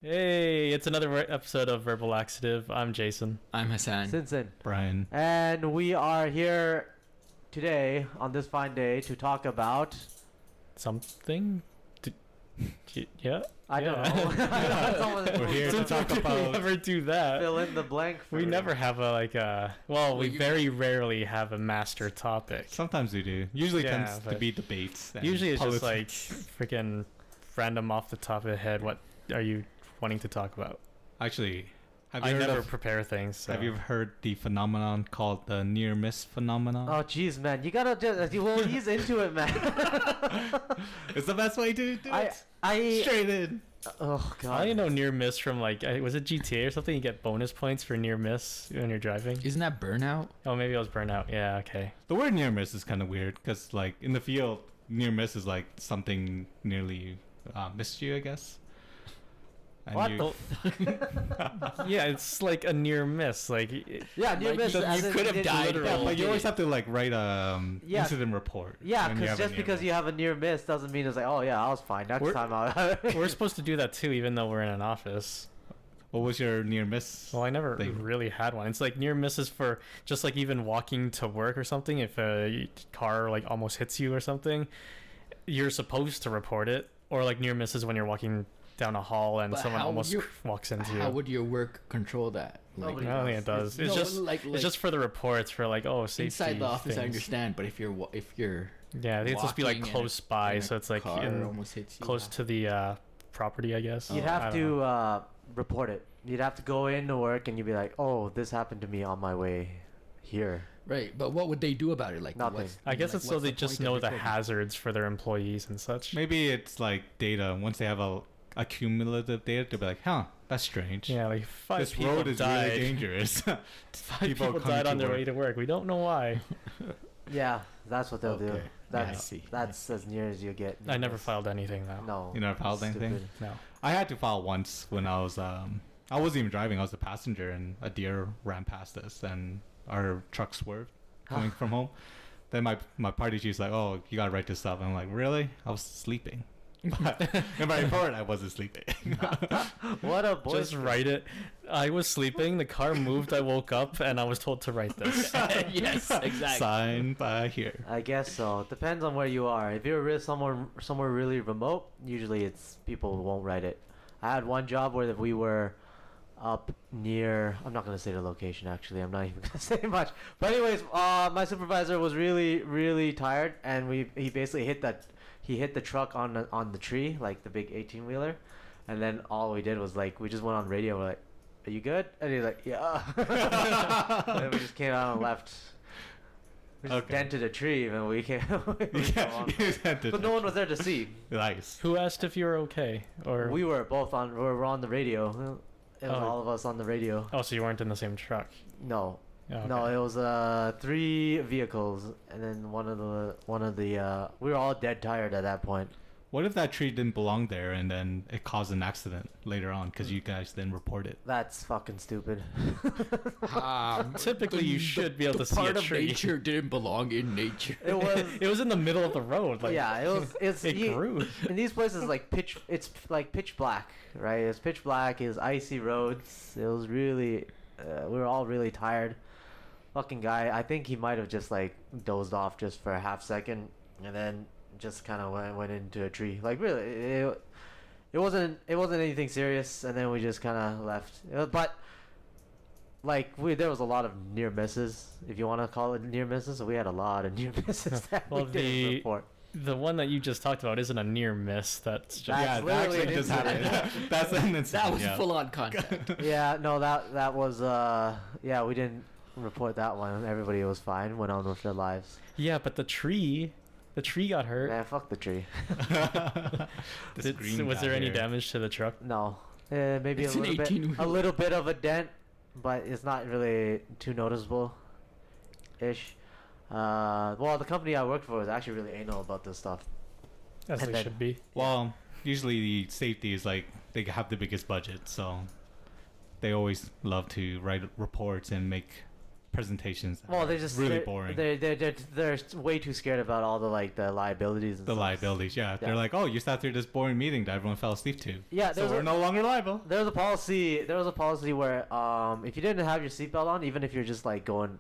Hey, it's another episode of Verbal Laxative. I'm Jason. I'm Hassan. Sinsen. Brian. And we are here today on this fine day to talk about Something? Yeah? I don't know. We're here to talk We about. never do that. Fill in the blank. We never have we very rarely have a master topic. Sometimes we do. Usually Yeah, tends to but be debates. and Usually it's just like politics. freaking random off the top of the head. What are you wanting to talk about? Actually, I never prepare things. So. Have you ever heard the phenomenon called the near miss phenomenon? Oh, jeez, man. You gotta just... Well, he's into it, man. It's the best way to do it. Straight in. Oh, God. I only know near miss from was it GTA or something? You get bonus points for near miss when you're driving. Isn't that burnout? Oh, maybe I was burnout. Yeah, okay. The word near miss is kind of weird because, like, in the field, near miss is like something nearly missed you, I guess. And What? Yeah, it's like a near miss. Like, Yeah, near Like, miss. you as in could have did died, literal- Yeah, but you did always it. have to like write Yeah. incident report. Yeah, when you because have a just near because miss. you have a near miss doesn't mean it's like, oh, yeah, I was fine. Next time I'll... we're supposed to do that too, even though we're in an office. What was your near miss? Well, I never thing? really had one. It's like near misses for just like even walking to work or something. If a car like almost hits you or something, you're supposed to report it. Or like near misses when you're walking down a hall and But someone how would almost you- walks into you. How would your work control that? I Nobody don't think it does. It's No, just like it's just for the reports for like safety inside the office, I things. understand. But if you're Yeah, I think it's supposed to be like walking close and by, a so it's like car in, almost hits you, close to the property, I guess. You'd I have don't know. to report it. You'd have to go into work and you'd be like, oh, this happened to me on my way here. right? But what would they do about it? Like Nothing. what's- I guess like, it's so what's they the just point know of the reporting? hazards for their employees and such. Maybe it's like data. Once they have a cumulative data, they'll be like, huh, that's strange. Yeah, like five This people road is died. really dangerous. Five people coming died to on their work. way to work. We don't know why. Yeah, that's what they'll do. Okay. That's Yeah, I see. that's as near as you get. I never filed anything though. No. You never filed Stupid. anything? No. I had to file once when I was I wasn't even driving. I was a passenger, and a deer ran past us, and our truck swerved coming from home. Then my party chief's like, "Oh, you gotta write this up." And I'm like, "Really? I was sleeping." But in my report, I wasn't sleeping. What a boy. Just write it. I was sleeping. The car moved. I woke up, and I was told to write this. Yes, exactly. Signed by here. I guess so. It depends on where you are. If you're somewhere really remote, usually it's people won't write it. I had one job where we were up near. I'm not gonna say the location. Actually, I'm not even gonna say much. But anyways, my supervisor was really tired, and he basically hit the truck on the tree, like the big 18-wheeler, and then all we did was like we just went on radio. We're like, "Are you good?" And he's like, "Yeah." And then we just came out and left. We just Okay. dented a tree, and we came. But no one was there to see. Nice. Who asked if you were okay? Or We were both on. We were on the radio. It was Oh. all of us on the radio. oh, so you weren't in the same truck? No, Oh, okay. no, it was 3 vehicles, and then one of the. We were all dead tired at that point. What if that tree didn't belong there, and then it caused an accident later on because you guys didn't report it? That's fucking stupid. Typically, you should be able to see a Part of tree. nature didn't belong in nature. It was. It was in the middle of the road. Like, Yeah, it was. It's it grew. in these places like pitch. It's like pitch black, right? It's pitch black. It's icy roads. It was really. We were all really tired. Fucking guy. I think he might have just like dozed off just for a half second, and then just kind of went into a tree. Like really, it wasn't anything serious, and then we just kind of left. But like there was a lot of near misses, if you want to call it near misses. So we had a lot of near misses that Well, we didn't the- report. The one that you just talked about isn't a near miss. That's just That's Yeah, that literally actually an just incident. happened. That's an incident. That was yeah. full on contact. Yeah, no, that was yeah, we didn't report that one. Everybody was fine, went on with their lives. yeah, but the tree got hurt. Man, fuck the tree. This green Was guy there any here. damage to the truck? No, maybe It's a an little bit, 18-wheeler. a little bit of a dent, but it's not really too noticeable. Ish. Well, the company I worked for was actually really anal about this stuff. As And they then- should be. Well, usually the safety is like they have the biggest budget, so they always love to write reports and make presentations. Well, they just really boring. They're way too scared about all the like the liabilities. And The stuff. liabilities, yeah. Yeah. They're like, oh, you sat through this boring meeting that everyone fell asleep to. Yeah, So we're no longer liable. There was a policy. There was a policy where if you didn't have your seatbelt on, even if you're just like going,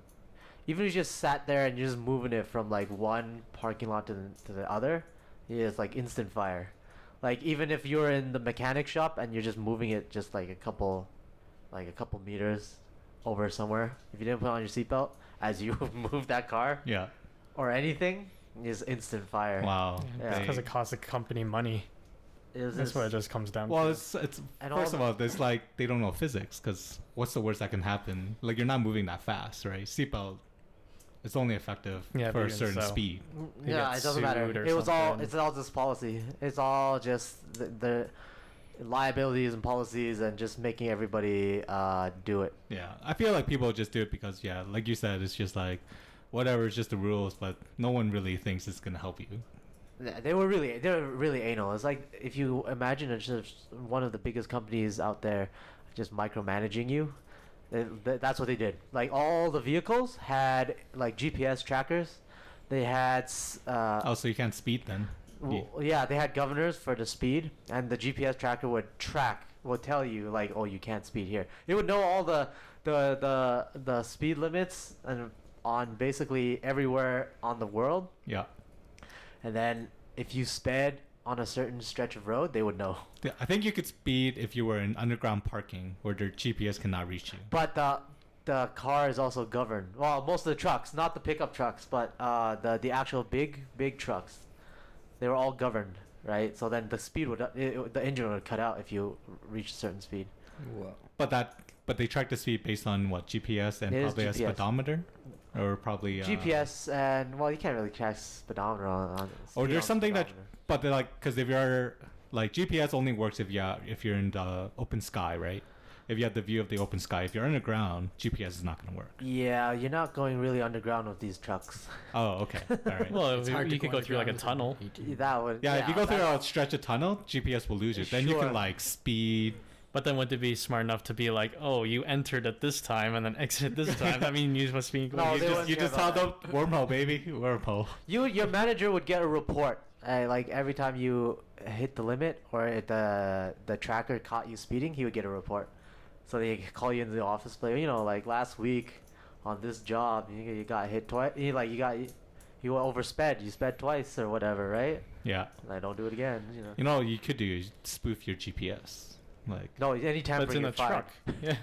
even if you just sat there and you're just moving it from like one parking lot to the other, it's like instant fire. Like even if you're in the mechanic shop and you're just moving it just like a couple meters over somewhere, if you didn't put on your seatbelt as you move that car Yeah. or anything, is instant fire. Wow. Yeah. It's because it costs the company money. That's It's what it just comes down Well, to. it's And first all of all, it's like they don't know physics because what's the worst that can happen? Like you're not moving that fast, right? Seatbelt, it's only effective Yeah, for but a even certain so. speed. You yeah, get it doesn't matter. sued or It was all. something. It's all just policy. It's all just the liabilities and policies and just making everybody do it. Yeah, I feel like people just do it because, yeah, like you said, it's just like whatever, it's just the rules, but no one really thinks it's gonna help you. Yeah, they were really anal. It's like if you imagine it's just one of the biggest companies out there just micromanaging you. That's what they did. Like all the vehicles had like GPS trackers. They had Oh, so you can't speed then? yeah, they had governors for the speed, and the GPS tracker would tell you like, oh, you can't speed here. It would know all the speed limits and on basically everywhere on the world. Yeah. And then if you sped on a certain stretch of road, they would know. Yeah, I think you could speed if you were in underground parking where their GPS cannot reach you. But the car is also governed. Well, most of the trucks, not the pickup trucks, but the actual big trucks, they were all governed, right? So then the speed the engine would cut out if you reach a certain speed. Wow. But they track the speed based on what, GPS and It is probably a GPS. speedometer, or probably GPS and well, you can't really track speedometer on Or speed there's on something that, speedometer. but they're like, because if you're like GPS only works if you're in the open sky, right? If you have the view of the open sky. If you're underground, GPS is not going to work. Yeah, you're not going really underground with these trucks. Oh, okay, all right. Well, It's hard you to could go through like a underground tunnel. with an ATV. That would Yeah, if you go through that- a stretch of tunnel, GPS will lose you. Then you Sure. can like speed. But then would they be smart enough to be like, oh, you entered at this time and then exited this time? I mean, you must be. No, they wouldn't You care just tell about them wormhole, baby, wormhole. your manager would get a report like every time you hit the limit or the tracker caught you speeding, he would get a report. So they call you into the office, like last week on this job you got hit twice. You oversped, you sped twice or whatever, right? Yeah. And I don't do it again. You know what you could do is spoof your GPS. Like No, any But tampering it's in you're a fired. truck. Yeah.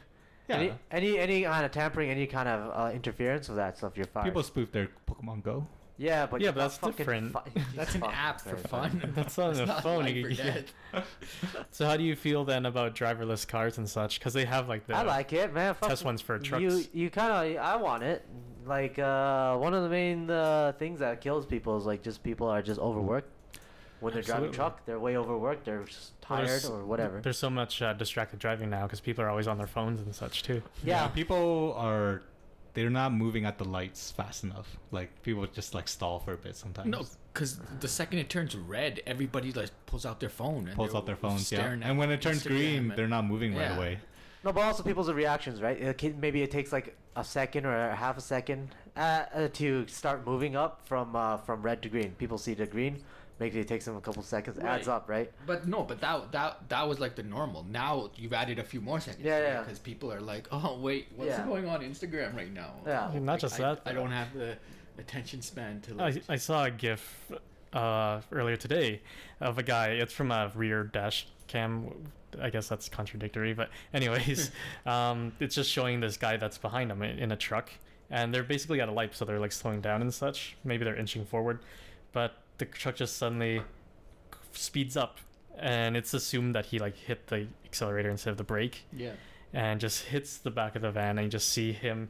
yeah, Any kind of tampering, any kind of interference with that stuff, you're fired. people spoof their Pokemon Go. Yeah, but Yeah, you're but not that's fucking different. That's an app for fun. That's on It's the not phone. life You or could- yeah. death. So how do you feel then about driverless cars and such? Because they have like the I like it, man. Fuck, test ones for trucks. You kind of I want it. Like one of the main things that kills people is like just people are just overworked. When they're driving Absolutely. truck, they're way overworked. They're just Well, tired there's- or whatever. There's so much distracted driving now because people are always on their phones and such too. Yeah. People they're not moving at the lights fast enough. Like people just like stall for a bit sometimes. No, because the second it turns red, everybody like pulls out their phone and Pulls they're out their phones, yeah. staring at And when it turns Instagram green, and- they're not moving right Yeah. away. No, but also people's reactions, right? Maybe it takes like a second or a half a second to start moving up from red to green. People see the green, maybe it takes them a couple seconds. Adds Right. up, right? But no, but that was like the normal. Now you've added a few more seconds. Yeah, yeah. Because people are like, oh wait, what's Yeah. going on Instagram right now? Yeah. Oh, Not just that, I though. don't have the attention span to. Like, I saw a GIF earlier today of a guy. It's from a rear dash cam. I guess that's contradictory, but anyways, it's just showing this guy that's behind him in a truck, and they're basically at a light, so they're like slowing down and such. Maybe they're inching forward, but the truck just suddenly speeds up, and it's assumed that he like hit the accelerator instead of the brake, yeah. and just hits the back of the van, and you just see him,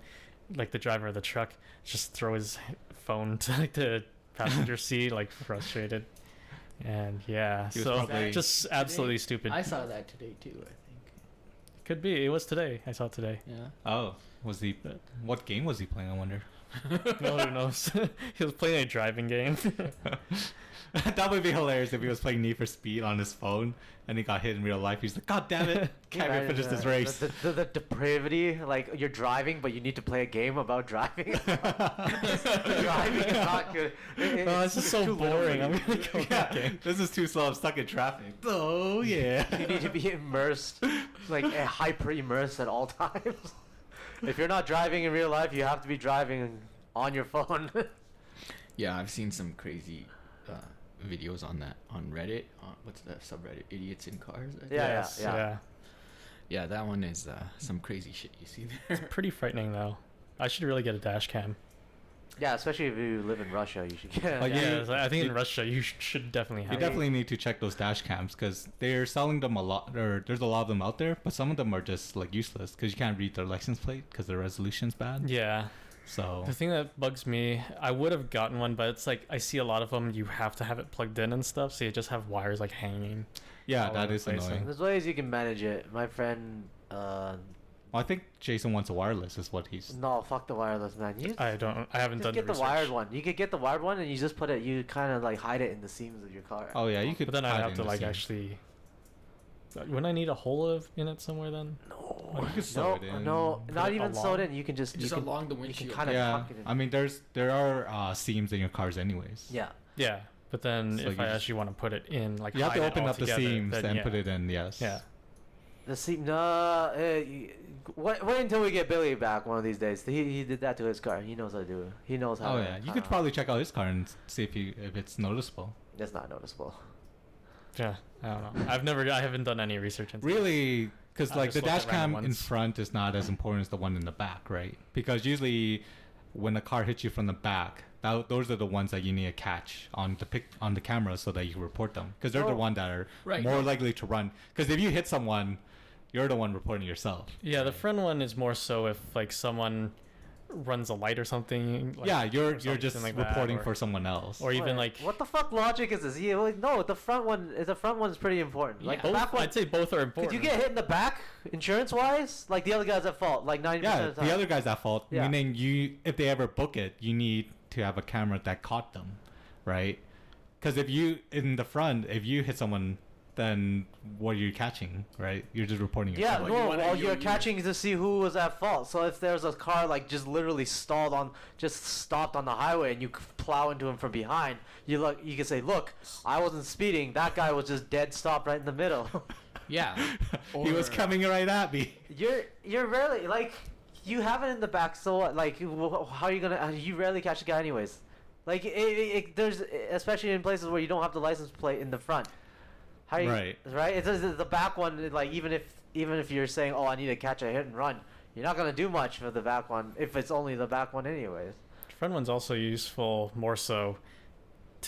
like the driver of the truck, just throw his phone to like the passenger seat, like frustrated. And yeah, He was so probably- just absolutely stupid. I saw that today too. I think. Could be. It was today. I saw it today. Yeah. Oh, was he? What game was he playing? I wonder. No, who knows? He was playing a driving game. That would be hilarious if he was playing Need for Speed on his phone and he got hit in real life. He's like, God damn it, can't even finish this race. The depravity, like you're driving, but you need to play a game about driving. Driving is not good. It's just so too little boring. for I'm you. gonna go back in. This is too slow. I'm stuck in traffic. Oh yeah. You need to be immersed, like hyper immersed at all times. If you're not driving in real life, you have to be driving on your phone. Yeah, I've seen some crazy videos on that on Reddit. What's the subreddit? Idiots in Cars. I think. Yeah. Yeah, that one is some crazy shit you see there. It's pretty frightening though. I should really get a dash cam. Yeah, especially if you live in Russia, you should get. Oh, Yeah, I think in Russia you should definitely have. You definitely need to check those dash cams because they're selling them a lot, or there's a lot of them out there, but some of them are just like useless because you can't read their license plate because the resolution's bad. Yeah. So The thing that bugs me, I would have gotten one, but it's like I see a lot of them. You have to have it plugged in and stuff, so you just have wires like hanging. yeah, all that over the is place, annoying. There's ways you can manage it. My friend, Well, I think Jason wants a wireless, is what he's. no, fuck the wireless, man. You I haven't just done get the research. wired one. You could get the wired one, and you just put it. You kind of like hide it in the seams of your car. Oh yeah, you could. But then I hide have in to the like seams. actually. Wouldn't I need a hole in it somewhere then? No, You could sew it in. no, Put not it even along. sewed in. You can just Just you can, along the you can windshield. kind of Yeah, tuck it in. I mean, there are seams in your cars anyways. Yeah. Yeah, but then So if you I just- actually want to put it in, like You have hide to it open all up the together, seams then and yeah. put it in. Yes. Yeah. The seam. No. Wait until we get Billy back one of these days. He did that to his car. He knows how to do it. He knows how. Oh to, yeah, you could probably check out his car and see if it's noticeable. That's not noticeable. Yeah, I don't know. I haven't done any research into it. Really, because I like just the looked dash at random cam in ones. front is not as important as the one in the back, right? Because usually, when a car hits you from the back, those are the ones that you need to catch on the camera so that you can report them. Because they're the Oh. one that are Right. more likely to run. Because if you hit someone, you're the one reporting yourself. Yeah, the front one is more so if like someone runs a light or something. Like, Yeah, you're or something just like that, reporting or- for someone else. Or even Wait, like what the fuck logic is this? Yeah, like, no, the front one is pretty important. Like Yeah. the both. back one. I'd say both are important. Could you get hit in the back, insurance wise? Like the other guy's at fault. Like 90% Yeah, of the time. the other guy's at fault. Yeah. Meaning if they ever book it, you need to have a camera that caught them, right? Because if you in the front, if you hit someone, then what are you catching, right? You're just reporting Yeah, yourself. Well, you no, wanna- well, you- you're you- catching to see who was at fault. So if there's a car like just literally stopped on the highway and you plow into him from behind, you can say, look, I wasn't speeding. That guy was just dead stop right in the middle. Yeah. He was Or- coming right at me. You're rarely like you have it in the back. So what? Like how are you gonna? You rarely catch the guy anyways. Like there's especially in places where you don't have the license plate in the front. How you, Right. Right. It's the back one. Like even if you're saying, oh, I need to catch a hit and run, you're not gonna do much for the back one if it's only the back one anyways. Front one's also useful more so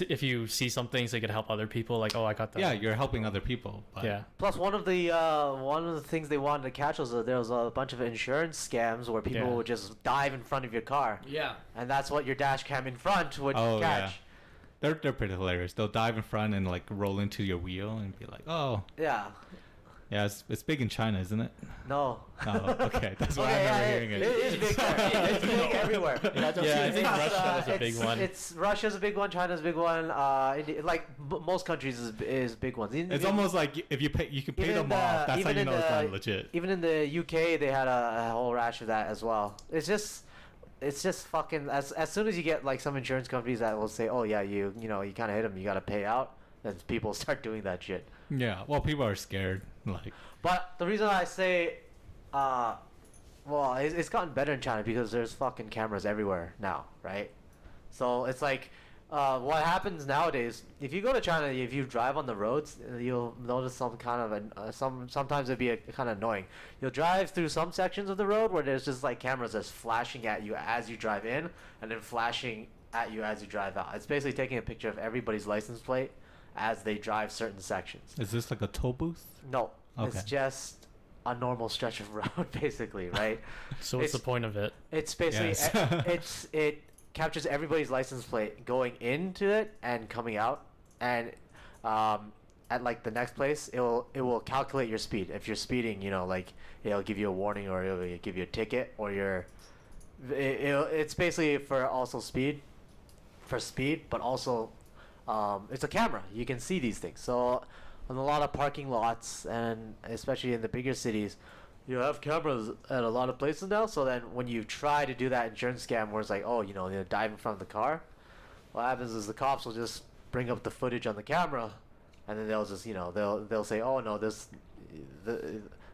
if you see something so you can help other people. Like, oh, I got that. Yeah, you're helping other people. But Yeah. Plus, one of the things they wanted to catch was there was a bunch of insurance scams where people Yeah. would just dive in front of your car, Yeah. and that's what your dash cam in front would Oh, catch. They're pretty hilarious. They'll dive in front and like roll into your wheel and be like, oh, Yeah. yeah, it's big in China, isn't it? No. Oh, okay. That's why Okay, I'm never yeah, hearing it it. is big there. It's big everywhere. Yeah, I think It's, Russia is a big it's- one. It's Russia's a big one. China's a big one. Most countries is big ones. It's almost like if you can pay even them off. That's how even you in know it's the- not legit. Even in the UK, they had a whole rash of that as well. It's just fucking. As soon as you get like some insurance companies that will say, oh yeah, you kind of hit them, you got to pay out. Then people start doing that shit. Yeah, well, people are scared. Like, But the reason I say, it's gotten better in China because there's fucking cameras everywhere now, right? So it's like, what happens nowadays, if you go to China, if you drive on the roads, you'll notice some kind of, sometimes it'd be kind of annoying. You'll drive through some sections of the road where there's just like cameras that's flashing at you as you drive in and then flashing at you as you drive out. It's basically taking a picture of everybody's license plate as they drive certain sections. is this like a toll booth? No, Okay. it's just a normal stretch of road, basically, right? So what's the It's- point of it? It's basically Yes. it captures everybody's license plate going into it and coming out, and at like the next place, it will calculate your speed. If you're speeding, like it'll give you a warning or it'll give you a ticket or it's basically for also speed, but also it's a camera. You can see these things. So on a lot of parking lots and especially in the bigger cities, you have cameras at a lot of places now. So then when you try to do that insurance scam where it's like, oh, you dive in front of the car, what happens is the cops will just bring up the footage on the camera, and then they'll just they'll say, oh no, this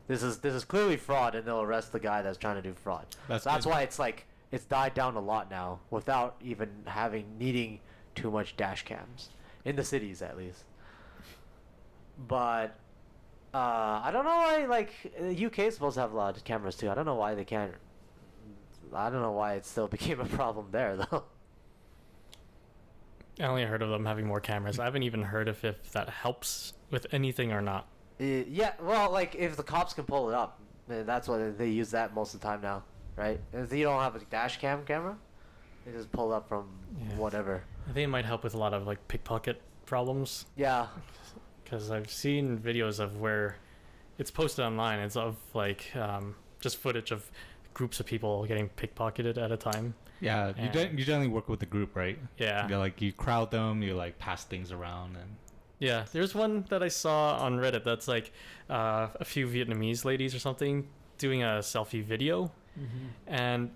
is clearly fraud, and they'll arrest the guy that's trying to do fraud. That's why it's like it's died down a lot now without even needing too much dash cams in the cities at least. But I don't know why, like, the UK is supposed to have a lot of cameras too. I don't know why they can't. I don't know why it still became a problem there though. I only heard of them having more cameras. I haven't even heard of if that helps with anything or not. Yeah, well, like if the cops can pull it up, that's what they use that most of the time now, right? If you don't have a Dashcam camera, they just pull up from whatever. I think it might help with a lot of like pickpocket problems. Yeah. Because I've seen videos of where it's posted online. It's of like just footage of groups of people getting pickpocketed at a time. Yeah, you generally work with the group, right? Yeah. You crowd them, you like pass things around, and yeah, there's one that I saw on Reddit that's like a few Vietnamese ladies or something doing a selfie video, and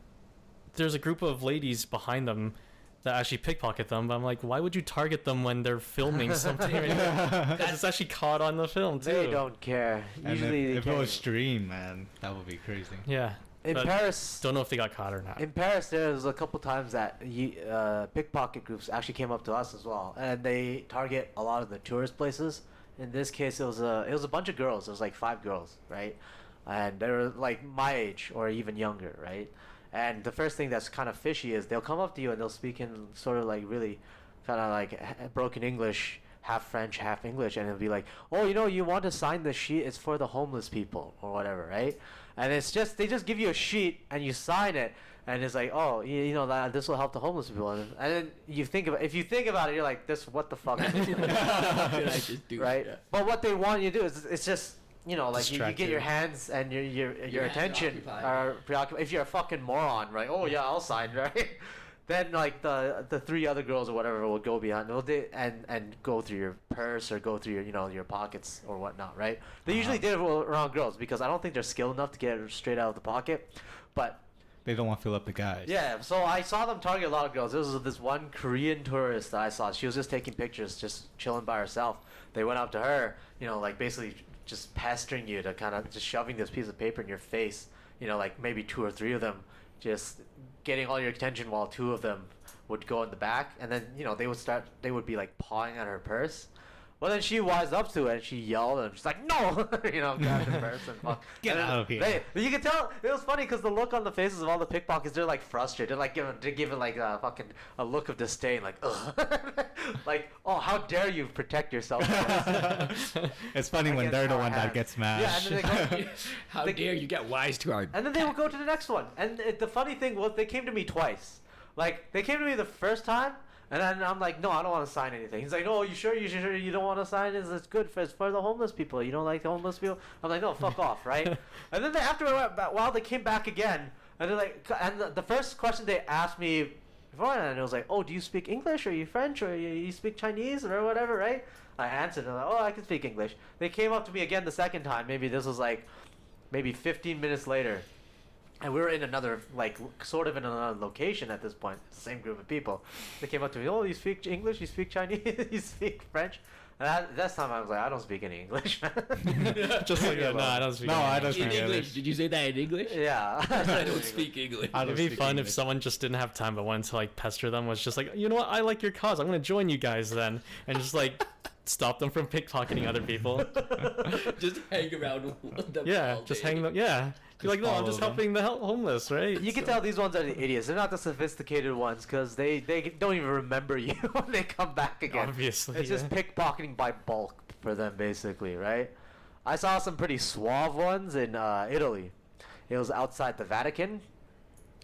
there's a group of ladies behind them that actually pickpocket them. But I'm like, why would you target them when they're filming something? Because it's actually caught on the film too. They don't care. Usually, if it was streamed, man, that would be crazy. Yeah. In Paris, don't know if they got caught or not. In Paris, there was a couple times that pickpocket groups actually came up to us as well, and they target a lot of the tourist places. In this case, it was a bunch of girls. It was like 5 girls, right? And they were like my age or even younger, right? And the first thing that's kind of fishy is they'll come up to you and they'll speak in sort of like really kind of like broken English, half French, half English, and it'll be like, oh, you want to sign the sheet? It's for the homeless people or whatever, right? And it's just they just give you a sheet and you sign it, and it's like, oh, that this will help the homeless people, and then if you think about it, you're like, this, what the fuck? Did I just do? Right? Yeah. But what they want you to do is it's just like you get you. your hands and your hands attention occupied. are preoccupied. If you're a fucking moron, right? Oh yeah, I'll sign, right? Then like the 3 other girls or whatever will go behind and go through your purse or go through your your pockets or whatnot, right? They usually did it around girls because I don't think they're skilled enough to get it straight out of the pocket, but They don't want to fill up the guys. yeah. So I saw them target a lot of girls. There was this one Korean tourist that I saw. She was just taking pictures, just chilling by herself. They went up to her, like basically just pestering you to kind of just shoving this piece of paper in your face. Like maybe 2 or 3 of them just getting all your attention while 2 of them would go in the back, and then they would be like pawing at her purse. Well, then she wised up to it and she yelled and she's like, no, grabbed the purse and fuck. Get out of here. You can tell it was funny because the look on the faces of all the pickpockets, they're like frustrated. They're like giving like a fucking a look of disdain, like ugh, like, oh, how dare you protect yourself? It's funny when they're the one that gets mad. Yeah, and then they go, How dare you get wise to our... and then they would go to the next one. And the funny thing was they came to me twice. Like, they came to me the first time, and then I'm like, no, I don't want to sign anything. He's like, no, you sure you don't want to sign? It's good it's for the homeless people. You don't like the homeless people? I'm like, no, fuck off, right? And then after a while, they came back again, and they're like, and the first question they asked me before, and it was like, oh, do you speak English, or are you French, or you speak Chinese, or whatever, right? I answered, and I'm like, oh, I can speak English. They came up to me again the second time. Maybe this was like, 15 minutes later. And we were in another, like, sort of in another location at this point. Same group of people. They came up to me, oh, you speak English? You speak Chinese? You speak French? And that time I was like, I don't speak any English, man. Just like, no, I don't speak I don't In speak English. Did you say that in English? Yeah. I don't speak English. It'd be fun if someone just didn't have time but wanted to like pester them, was just like, you know what, I like your cause, I'm gonna join you guys then, and just like stop them from pickpocketing other people. Just hang around them. Yeah, all just day. hang them. Yeah, you're like, no, I'm just follow them. helping the homeless, right? You can tell these ones are the idiots. They're not the sophisticated ones because they don't even remember you when they come back again. Obviously, It's just pickpocketing by bulk for them, basically, right? I saw some pretty suave ones in Italy. It was outside the Vatican,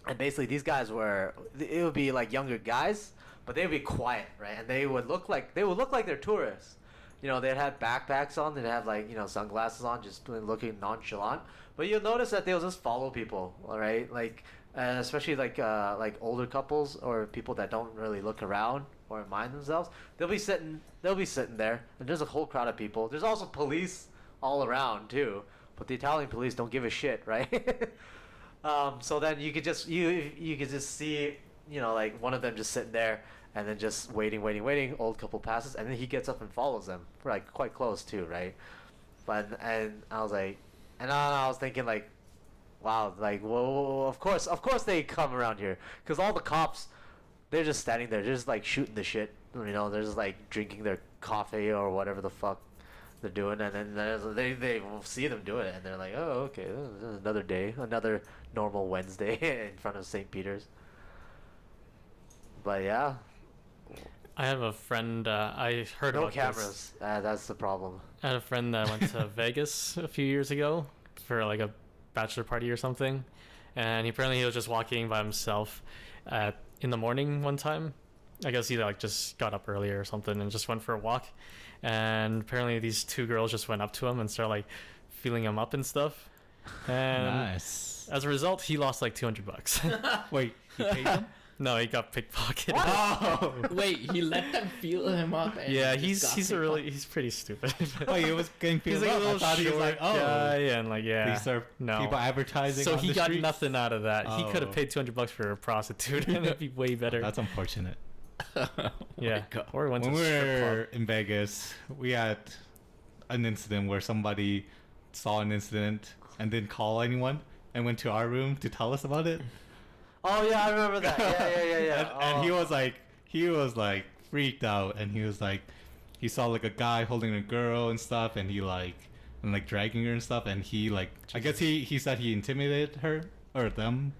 and basically these guys it would be like younger guys, but they would be quiet, right? And they would look like they're tourists. you know, they'd have backpacks on, they'd have like, you know, sunglasses on, just looking nonchalant. But you'll notice that they'll just follow people, all right? Like, especially like older couples or people that don't really look around or mind themselves. They'll be sitting there, and there's a whole crowd of people. There's also police all around too, but the Italian police don't give a shit, right? So then you could just see, you know, like one of them just sitting there and then just waiting. Old couple passes, and then he gets up and follows them, like quite close too, right? But and I was like, and I was thinking like, wow, like, well, of course they come around here, because all the cops, they're just standing there, they're just like shooting the shit, you know, they're just like drinking their coffee or whatever the fuck they're doing, and then they will see them doing it, and they're like, oh, okay, this is another day, another normal Wednesday in front of St. Peter's. But yeah, I have a friend. I heard no about cameras. That's the problem. I had a friend that went to Vegas a few years ago for like a bachelor party or something, and he was just walking by himself in the morning one time. I guess he like just got up earlier or something and just went for a walk, and apparently these two girls just went up to him and started like feeling him up and stuff. And Nice. as a result, he lost like $200. Wait, he paid them? No, he got pickpocketed. Oh. Wait, he let them feel him up. And Yeah, just got he's pretty stupid. Wait, he was getting He's filled like a up. I little thought he was short like, oh, guy, and like these are no. people advertising. So on he the got streets? nothing out of that. He could Oh. have paid $200 for a prostitute, and it'd be way better. That's unfortunate. Oh my yeah. God. Or went When to we a strip were club. in Vegas, we had an incident where somebody saw an incident and didn't call anyone and went to our room to tell us about it. Oh yeah, I remember that. Yeah. And he was like freaked out, and he was like, he saw like a guy holding a girl and stuff, and he like dragging her and stuff, and he like, I guess he said he intimidated her or them,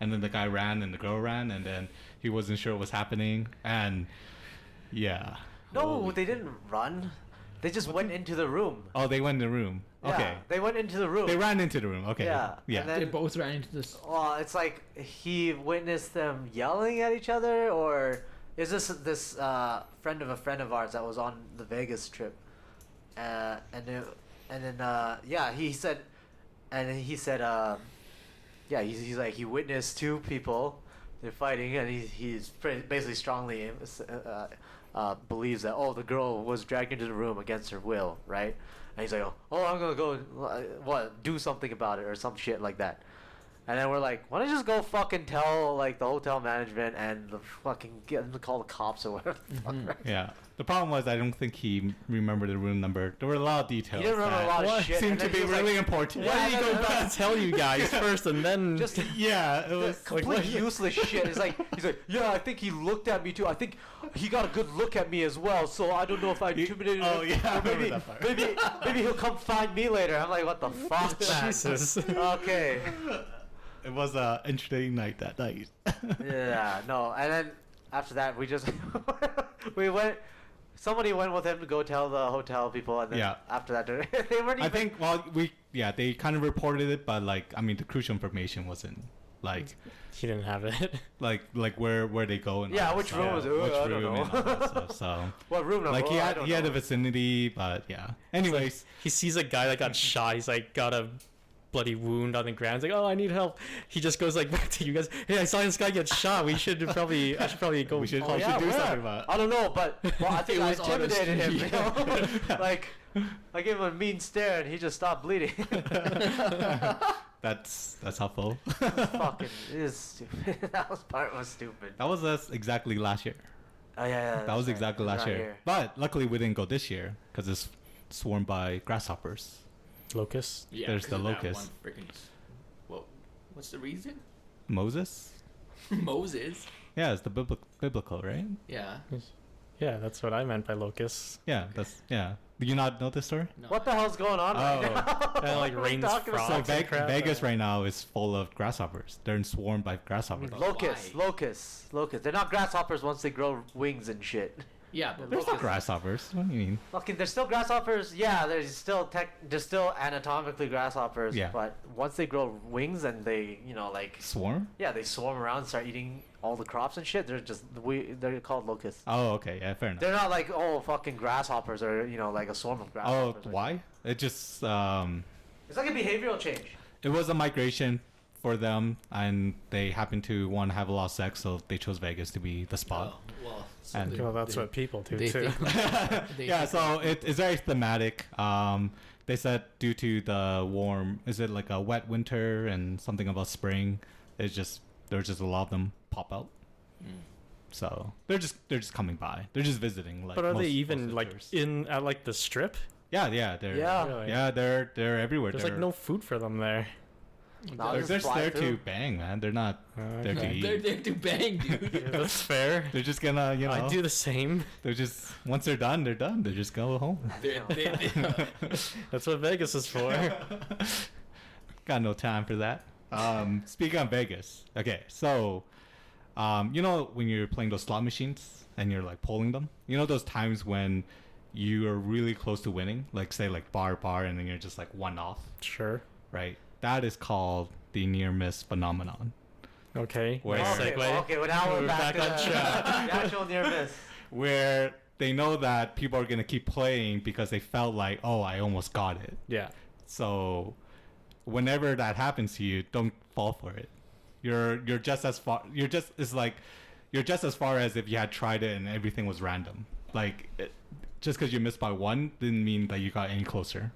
and then the guy ran and the girl ran, and then he wasn't sure what was happening, and yeah. No, Holy- they didn't run. They just went into the room. Oh, they went in the room. Yeah, Okay. they went into the room. They ran into the room. Okay. Yeah. Yeah. And then, They both ran into this. well, it's like he witnessed them yelling at each other, or is this friend of a friend of ours that was on the Vegas trip, and then yeah, he said, yeah, he's like, he witnessed two people, they're fighting, and he's basically strongly believes that, oh, the girl was dragged into the room against her will, right? And he's like, oh, I'm gonna go do something about it or some shit like that. And then we're like, why don't you just go fucking tell like the hotel management and the fucking get them to call the cops or whatever the fuck, right? Yeah. The problem was I don't think he remembered the room number. There were a lot of details. He didn't remember a lot of that shit, Seemed and to then be he was really like- important. Yeah, Why did he go no, back no. to tell you guys first, and then Just Yeah, it was complete useless shit. He's like, yeah, I think he looked at me too. I think he got a good look at me as well. So I don't know if I intimidated him. Oh, yeah, I Or maybe, remember that part. maybe he'll come find me later. I'm like, what the fuck, man? Jesus. Okay. It was an interesting night that night. Yeah, no. And then after that, we just we went. Somebody went with him to go tell the hotel people, and then Yeah. after that, they weren't even. I think they kind of reported it, but like I mean the crucial information wasn't like he didn't have it. like where they go and Yeah, all that which stuff. room was it? Which I don't room know. and all that stuff. So What room number? like he Oh, I had don't he had know. a vicinity, but yeah. Anyways, He sees a guy that got shot. He's like got a bloody wound on the ground. He's like, oh, I need help. He just goes like back to you guys. Hey, I saw this guy get shot. I should probably go. We should- call we the should do where? something about it. I don't know, but well, I think It I was on the intimidated him. You street. know? Like, I gave him a mean stare, and he just stopped bleeding. that's helpful. Fucking is stupid. Part was stupid. That was us exactly last year. Oh yeah. That that's was right. exactly It was last right year. here. But luckily we didn't go this year because it's swarmed by grasshoppers. Locust. Yeah, There's 'cause the of that locust. one frickin' Well, what's the reason? Moses? Moses. Yeah, it's the biblical, right? Yeah. Yeah, that's what I meant by locusts. Yeah, that's yeah. Do you not know this story? No, What the hell's going on right Oh. now? And, like, What are we rains talking about? frogs. So Frogs and crap, Vegas right now is full of grasshoppers. They're swarmed by grasshoppers. But Locusts, why? locusts. They're not grasshoppers once they grow wings and shit. Yeah, but There's not locusts- grasshoppers. What do you mean? Fucking, they're still grasshoppers. Yeah, they're still anatomically grasshoppers. Yeah. But once they grow wings and they, like, Swarm? yeah, they swarm around, and start eating all the crops and shit. They're called locusts. Oh, okay, yeah, fair enough. They're not like fucking grasshoppers or like a swarm of Oh, grasshoppers. why? It just It's like a behavioral change. it was a migration for them, and they happened to want to have a lot of sex, so they chose Vegas to be the spot. Oh, well, And- Well, that's what people do they too. Yeah, so it's very thematic. They said due to the warm, is it like a wet winter and something about spring? There's just a lot of them pop out. Mm. So they're just coming by. They're just visiting. Like, But are most- they most even of the like tourists. in at like the strip? Yeah, Yeah. yeah. They're everywhere. There's they're, like no food for them there. No, They're just just fly there through. to bang, man. They're not there to Okay. eat. They're there to bang, dude. Yeah, that's fair. They're just gonna, I do the same. They're just once they're done, they're done. They just go home. That's what Vegas is for. Got no time for that. Speaking of Vegas, okay, so you know when you're playing those slot machines and you're like pulling them, you know those times when you are really close to winning, like say like bar, and then you're just like one off, Sure. right? That is called the near miss phenomenon. Okay. Where- nice Okay, segue. well, now we're back to on the track. the actual near miss. Where they know that people are gonna keep playing because they felt like, oh, I almost got it. Yeah. So whenever that happens to you, don't fall for it. You're just as far. You're just as far as if you had tried it and everything was random. Like just because you missed by one didn't mean that you got any closer,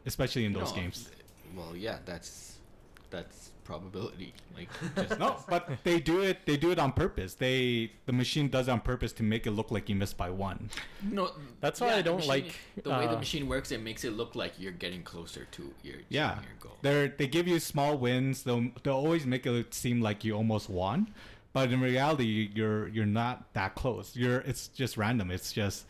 especially in those No, games. Well, yeah, that's probability. Like, just No, but they do it. They do it on purpose. The machine does it on purpose to make it look like you missed by one. no. That's why I the don't machine- like, the way the uh, machine works. It makes it look like you're getting closer to your Yeah, your goal. they give you small wins. They'll always make it seem like you almost won, but in reality, you're not that close. It's just random. It's just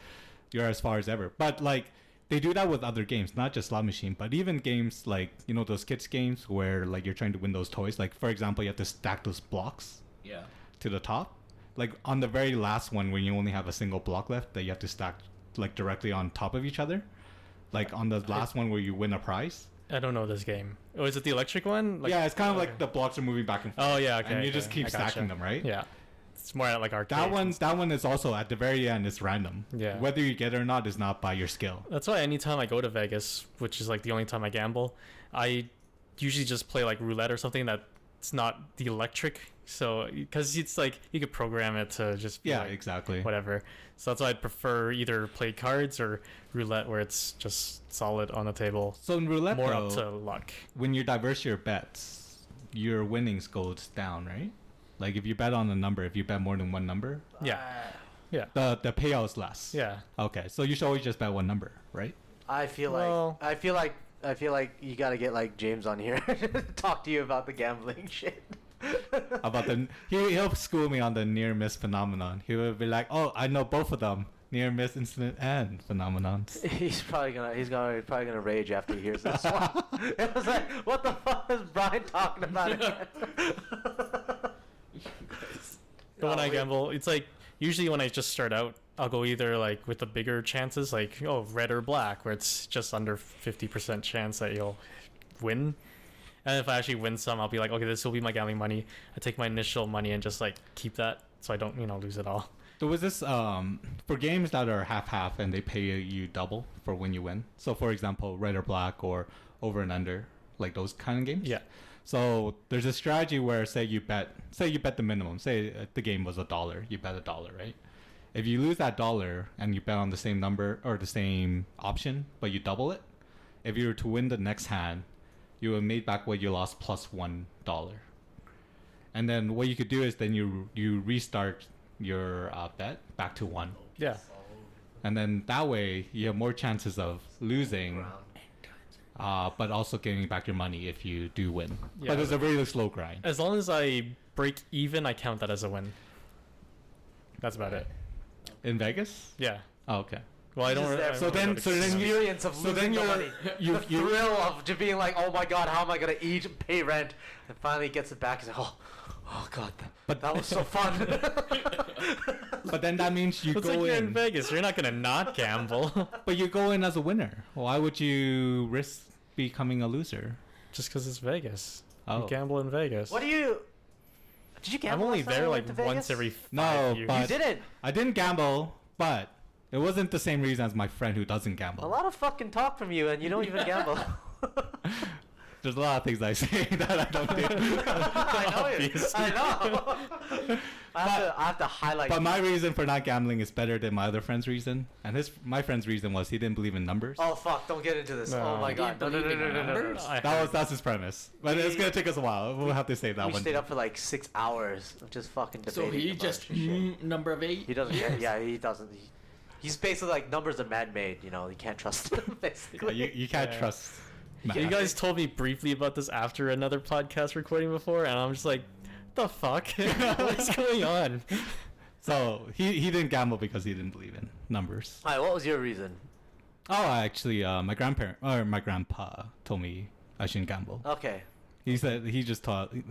you're as far as ever. But like they do that with other games, not just slot machine, but even games like those kids games where like you're trying to win those toys. Like for example, you have to stack those blocks Yeah. to the top. Like on the very last one, when you only have a single block left, that you have to stack like directly on top of each other. Like on the last one where you win a prize. I don't know this game. Oh, is it the electric one? Like, Yeah, it's kind of like the blocks are moving back and forth. Oh yeah. Okay. and you okay, just keep I gotcha. stacking them, right? Yeah. It's more like arcade. That one is also at the very end. It's random. Yeah. Whether you get it or not is not by your skill. That's why anytime I go to Vegas, which is like the only time I gamble, I usually just play like roulette or something that's not the electric. So because it's like you could program it to just be Yeah, like exactly. whatever. So that's why I'd prefer either play cards or roulette, where it's just solid on the table. So in roulette, More though, up to luck. when you diverse your bets, your winnings goes down, right? Like if you bet on a number, if you bet more than one number, Yeah. Yeah. the payout is less. Yeah. Okay, so you should always just bet one number, right? I feel Well- like you gotta get like James on here to talk to you about the gambling shit. About he'll school me on the near miss phenomenon. He will be like, oh, I know both of them, near miss incident and phenomenons. He's probably gonna rage after he hears this one. It was like, what the fuck is Brian talking about again? But when Oh, I wait. gamble, it's like usually when I just start out, I'll go either like with the bigger chances, like red or black, where it's just under 50% chance that you'll win. And if I actually win some, I'll be like, okay, this will be my gambling money. I take my initial money and just like keep that, so I don't lose it all. There was this for games that are half and they pay you double for when you win. So for example, red or black or over and under, like those kind of games. Yeah. So there's a strategy where say you bet the minimum. Say the game was $1, you bet $1, right? If you lose that dollar and you bet on the same number or the same option, but you double it, if you were to win the next hand, you would have made back what you lost plus $1. And then what you could do is then you restart your bet back to 1. Yeah. And then that way you have more chances of losing, but also getting back your money if you do win. Yeah. But it's a really slow grind. As long as I break even, I count that as a win. That's about it. In Vegas? Yeah. Oh, okay. Well, I don't. Just there. I So don't then- really so then know. you- Experience of so losing then the you're- money. you- The you- thrill of just being like, oh my god, how am I gonna eat, pay rent, and finally gets it back. He's like, oh god, But- that was so fun. But then that means you It's go like you're in in. Vegas. You're not gonna not gamble But you go in as a winner. Why would you risk becoming a loser? just because it's Vegas. Oh. You gamble in Vegas. What do you? Did you I'm gamble? only last time there we like went to once Vegas? every 5 No, years. but You didn't. I didn't gamble, but it wasn't the same reason as my friend who doesn't A gamble. lot of fucking talk from you, and you don't even gamble. There's a lot of things I say that I don't do. I know it. Obviously. I know. I have to highlight. But my reason for not gambling is better than my other friend's reason, and my friend's reason was he didn't believe in numbers. Oh fuck! Don't get into this. No. Oh my You god! No, didn't no, no, believe no, in no, no, no, numbers? no. That's his premise, but it's gonna take us a while. We'll have to save that We one. stayed up for like 6 hours of just fucking debating. So he about just shit. number of 8. He doesn't. Yeah, he doesn't. He's basically like numbers are man-made. You know, you can't trust them. Yeah, Basically. you can't Yeah. trust. math. You guys told me briefly about this after another podcast recording before, and I'm just like, the fuck? What's going on? So he didn't gamble because he didn't believe in numbers. All right. What was your reason? Oh, actually, my grandpa told me I shouldn't gamble. Okay. He said he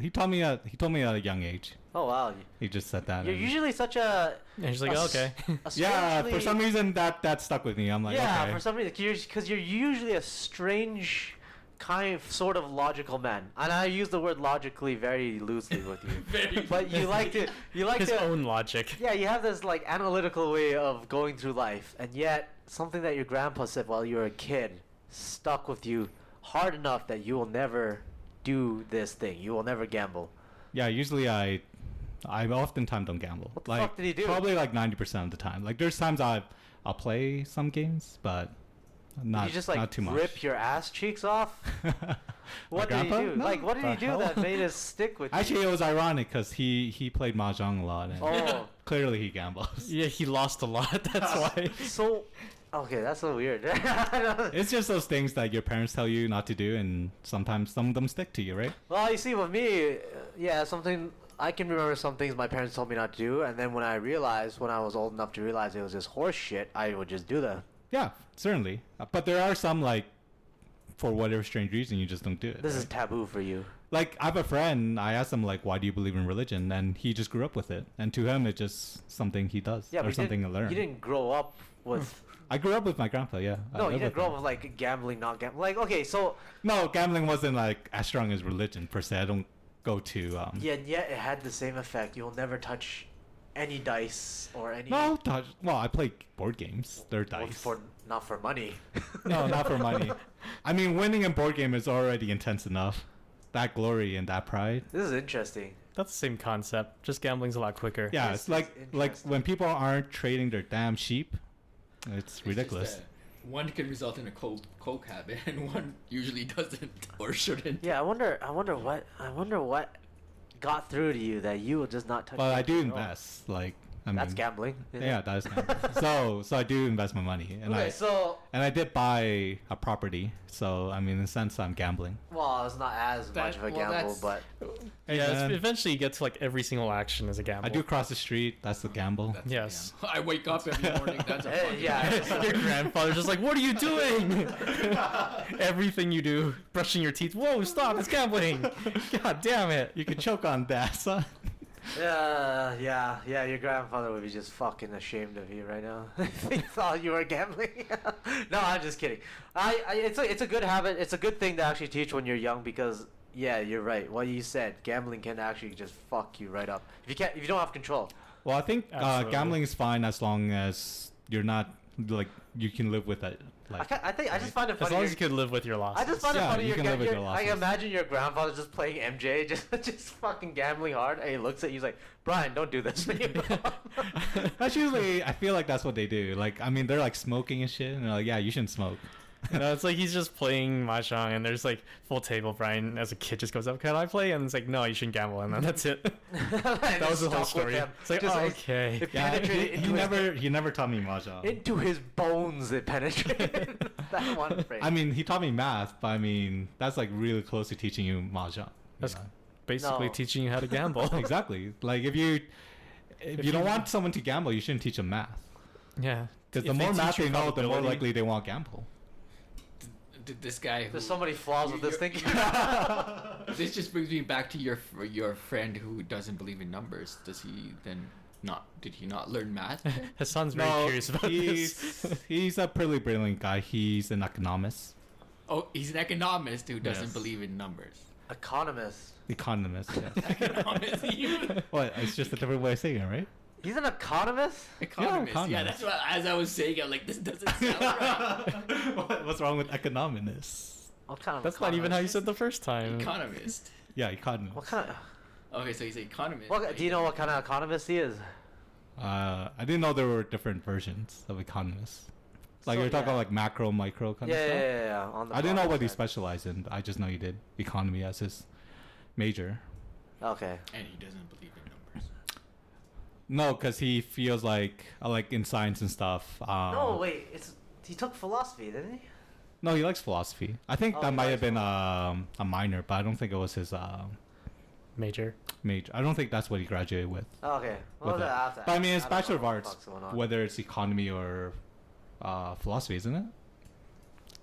told me at a young age. Oh wow. He just said that. You're and- usually such a. And she's like, a okay. yeah, for strangely- some reason that stuck with me. I'm like, yeah, okay. for some reason, because you're usually a strange, kind of, sort of logical man, and I use the word logically very loosely with you. But you like to, His own logic. yeah, you have this like analytical way of going through life, and yet something that your grandpa said while you were a kid stuck with you hard enough that you will never do this thing. You will never gamble. Yeah, usually I oftentimes don't gamble. What the like, fuck did he do? Probably like 90% of the time. Like there's times I'll play some games, but not did you just like not too much. rip your ass cheeks off? What did he grandpa? do? No. Like, what did he The do hell? that made us stick with Actually, you? it was ironic because he played mahjong a lot, and Oh, clearly he gambles. Yeah, he lost a lot. That's why. so okay, that's so weird. It's just those things that your parents tell you not to do, and sometimes some of them stick to you, right? Well, you see, with me, yeah, I can remember some things my parents told me not to do, and then when I was old enough to realize it was just horse shit, I would just do them. Yeah, certainly. But there are some, like, for whatever strange reason, you just don't do it. This is right? taboo for you. Like, I have a friend, I asked him, like, why do you believe in religion? And he just grew up with it. And to him, it's just something he does, Yeah, or but something to learn. you didn't grow up with. I grew up with my grandpa, yeah. I No, live you didn't with grow him. up with like gambling, not gambling. Like, okay, so No, gambling wasn't, like, as strong as religion, per se. I don't go to... yeah, and yet it had the same effect. You'll never touch any dice or any. No, well, I play board games. They're Well, dice. not for money. No, not for money. I mean, winning in board game is already intense enough. That glory and that pride. This is interesting. That's the same concept. Just gambling's a lot quicker. Yeah, This it's like is like interesting. when people aren't trading their damn sheep, it's It's ridiculous. just that one can result in a coke habit, and one usually doesn't or shouldn't. Yeah, I wonder what got through to you that you will just not touch. But I do anything at all. invest. Like I mean, That's gambling. isn't Yeah, it? that is gambling. so I do invest my money, and Okay, so I did buy a property. So I mean, in a sense, I'm gambling. well, it's not as much of a gamble, but Yeah, And eventually you get to like every single action is a gamble. I do cross the street. That's the gamble. That's Yes. I wake up every morning. That's a Eh, fucking yeah. Your grandfather's just like, what are you doing? Everything you do, brushing your teeth. Whoa, stop! It's gambling. God damn it! You can choke on that, son. yeah. Your grandfather would be just fucking ashamed of you right now. If he thought you were gambling. No, I'm just kidding. It's a good habit. It's a good thing to actually teach when you're young because yeah, you're right. What you said, gambling can actually just fuck you right up if you don't have control. Well, I think Absolutely. gambling is fine as long as you're not like you can live with it. Like, I just find it As funny. long you're- as you could live with your losses. I just find it Yeah, funny. you You're, can live with you're, your I losses. imagine your grandfather just playing MJ, just fucking gambling hard, and he looks at you, he's like, Brian, don't do this. that's usually I feel like that's what they do. Like I mean, they're like smoking and shit, and they're like, yeah, you shouldn't smoke. No, it's like he's just playing mahjong, and there's like full table. Brian, as a kid, just goes up, "Can I play?" And it's like, "No, you shouldn't gamble," and then that's it. That was the whole story. It's like, Just oh, like- okay. It Yeah, penetrated he into his- never taught me mahjong. into his bones. It penetrated. That one phrase. I mean, he taught me math, but I mean, that's like really close to teaching you mahjong. you That's know? basically No. teaching you how to gamble. Exactly. Like if you don't want someone to gamble, you shouldn't teach them math. Yeah. Because the If they more math teach you they know, the more probability- likely they won't gamble. Did this guy. There's so many flaws with this thing. This just brings me back to your friend who doesn't believe in numbers. Does he then not? Did he not learn math? Hassan's very curious about this. he's a pretty brilliant guy. He's an economist. Oh, he's an economist who doesn't Yes. believe in numbers. Economist. Economist. Yeah. Economist. What? It's just a different way of saying it, right? He's an economist? Economist. Yeah, economist. that's what. As I was saying, I'm like, this doesn't sound right. What's wrong with economist? What kind of That's not even how you economist? said the first time. Economist. Yeah, economist. What kind of... Okay, so he's an economist. What, do you know what kind of economist he is? I didn't know there were different versions of economists. Like So, you're talking yeah. about like macro, micro kind Yeah, of yeah, stuff. yeah, yeah. On the I didn't know what he side. specialized in. I just know he did economy as his major. Okay. And he doesn't believe in numbers. No, because he feels like in science and stuff. No, wait. He took philosophy, didn't he? No, he likes philosophy. I think Oh, that he might likes have been a minor, but I don't think it was his Major. major. I don't think that's what he graduated with. Oh, okay. Well, with it. then I have to But I mean, ask. it's don't Bachelor of know what the Arts, fuck's going on. whether it's economy or philosophy, isn't it?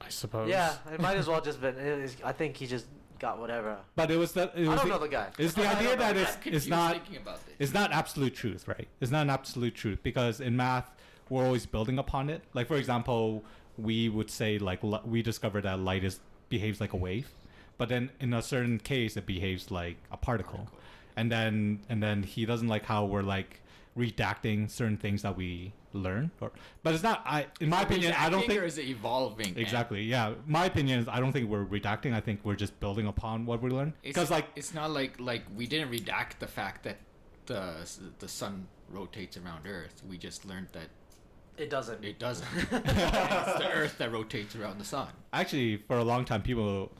I suppose. Yeah, it might as well just been. I think he just got whatever. But it was the. It I was don't the, know the guy. It's the I idea don't know that the it's guy. it's not thinking about this. it's not absolute truth, right? It's not an absolute truth because in math we're always building upon it. Like for example, we would say like we discovered that light behaves like a wave, but then in a certain case it behaves like a particle. And then he doesn't like how we're like redacting certain things that we learn. But it's not. In my opinion, I don't think. Or is it evolving? man? Exactly. Yeah. My opinion is I don't think we're redacting. I think we're just building upon what we learn. Because like it's not like we didn't redact the fact that the sun rotates around Earth. We just learned that It doesn't. it doesn't. It's the Earth that rotates around the sun. actually for a long time people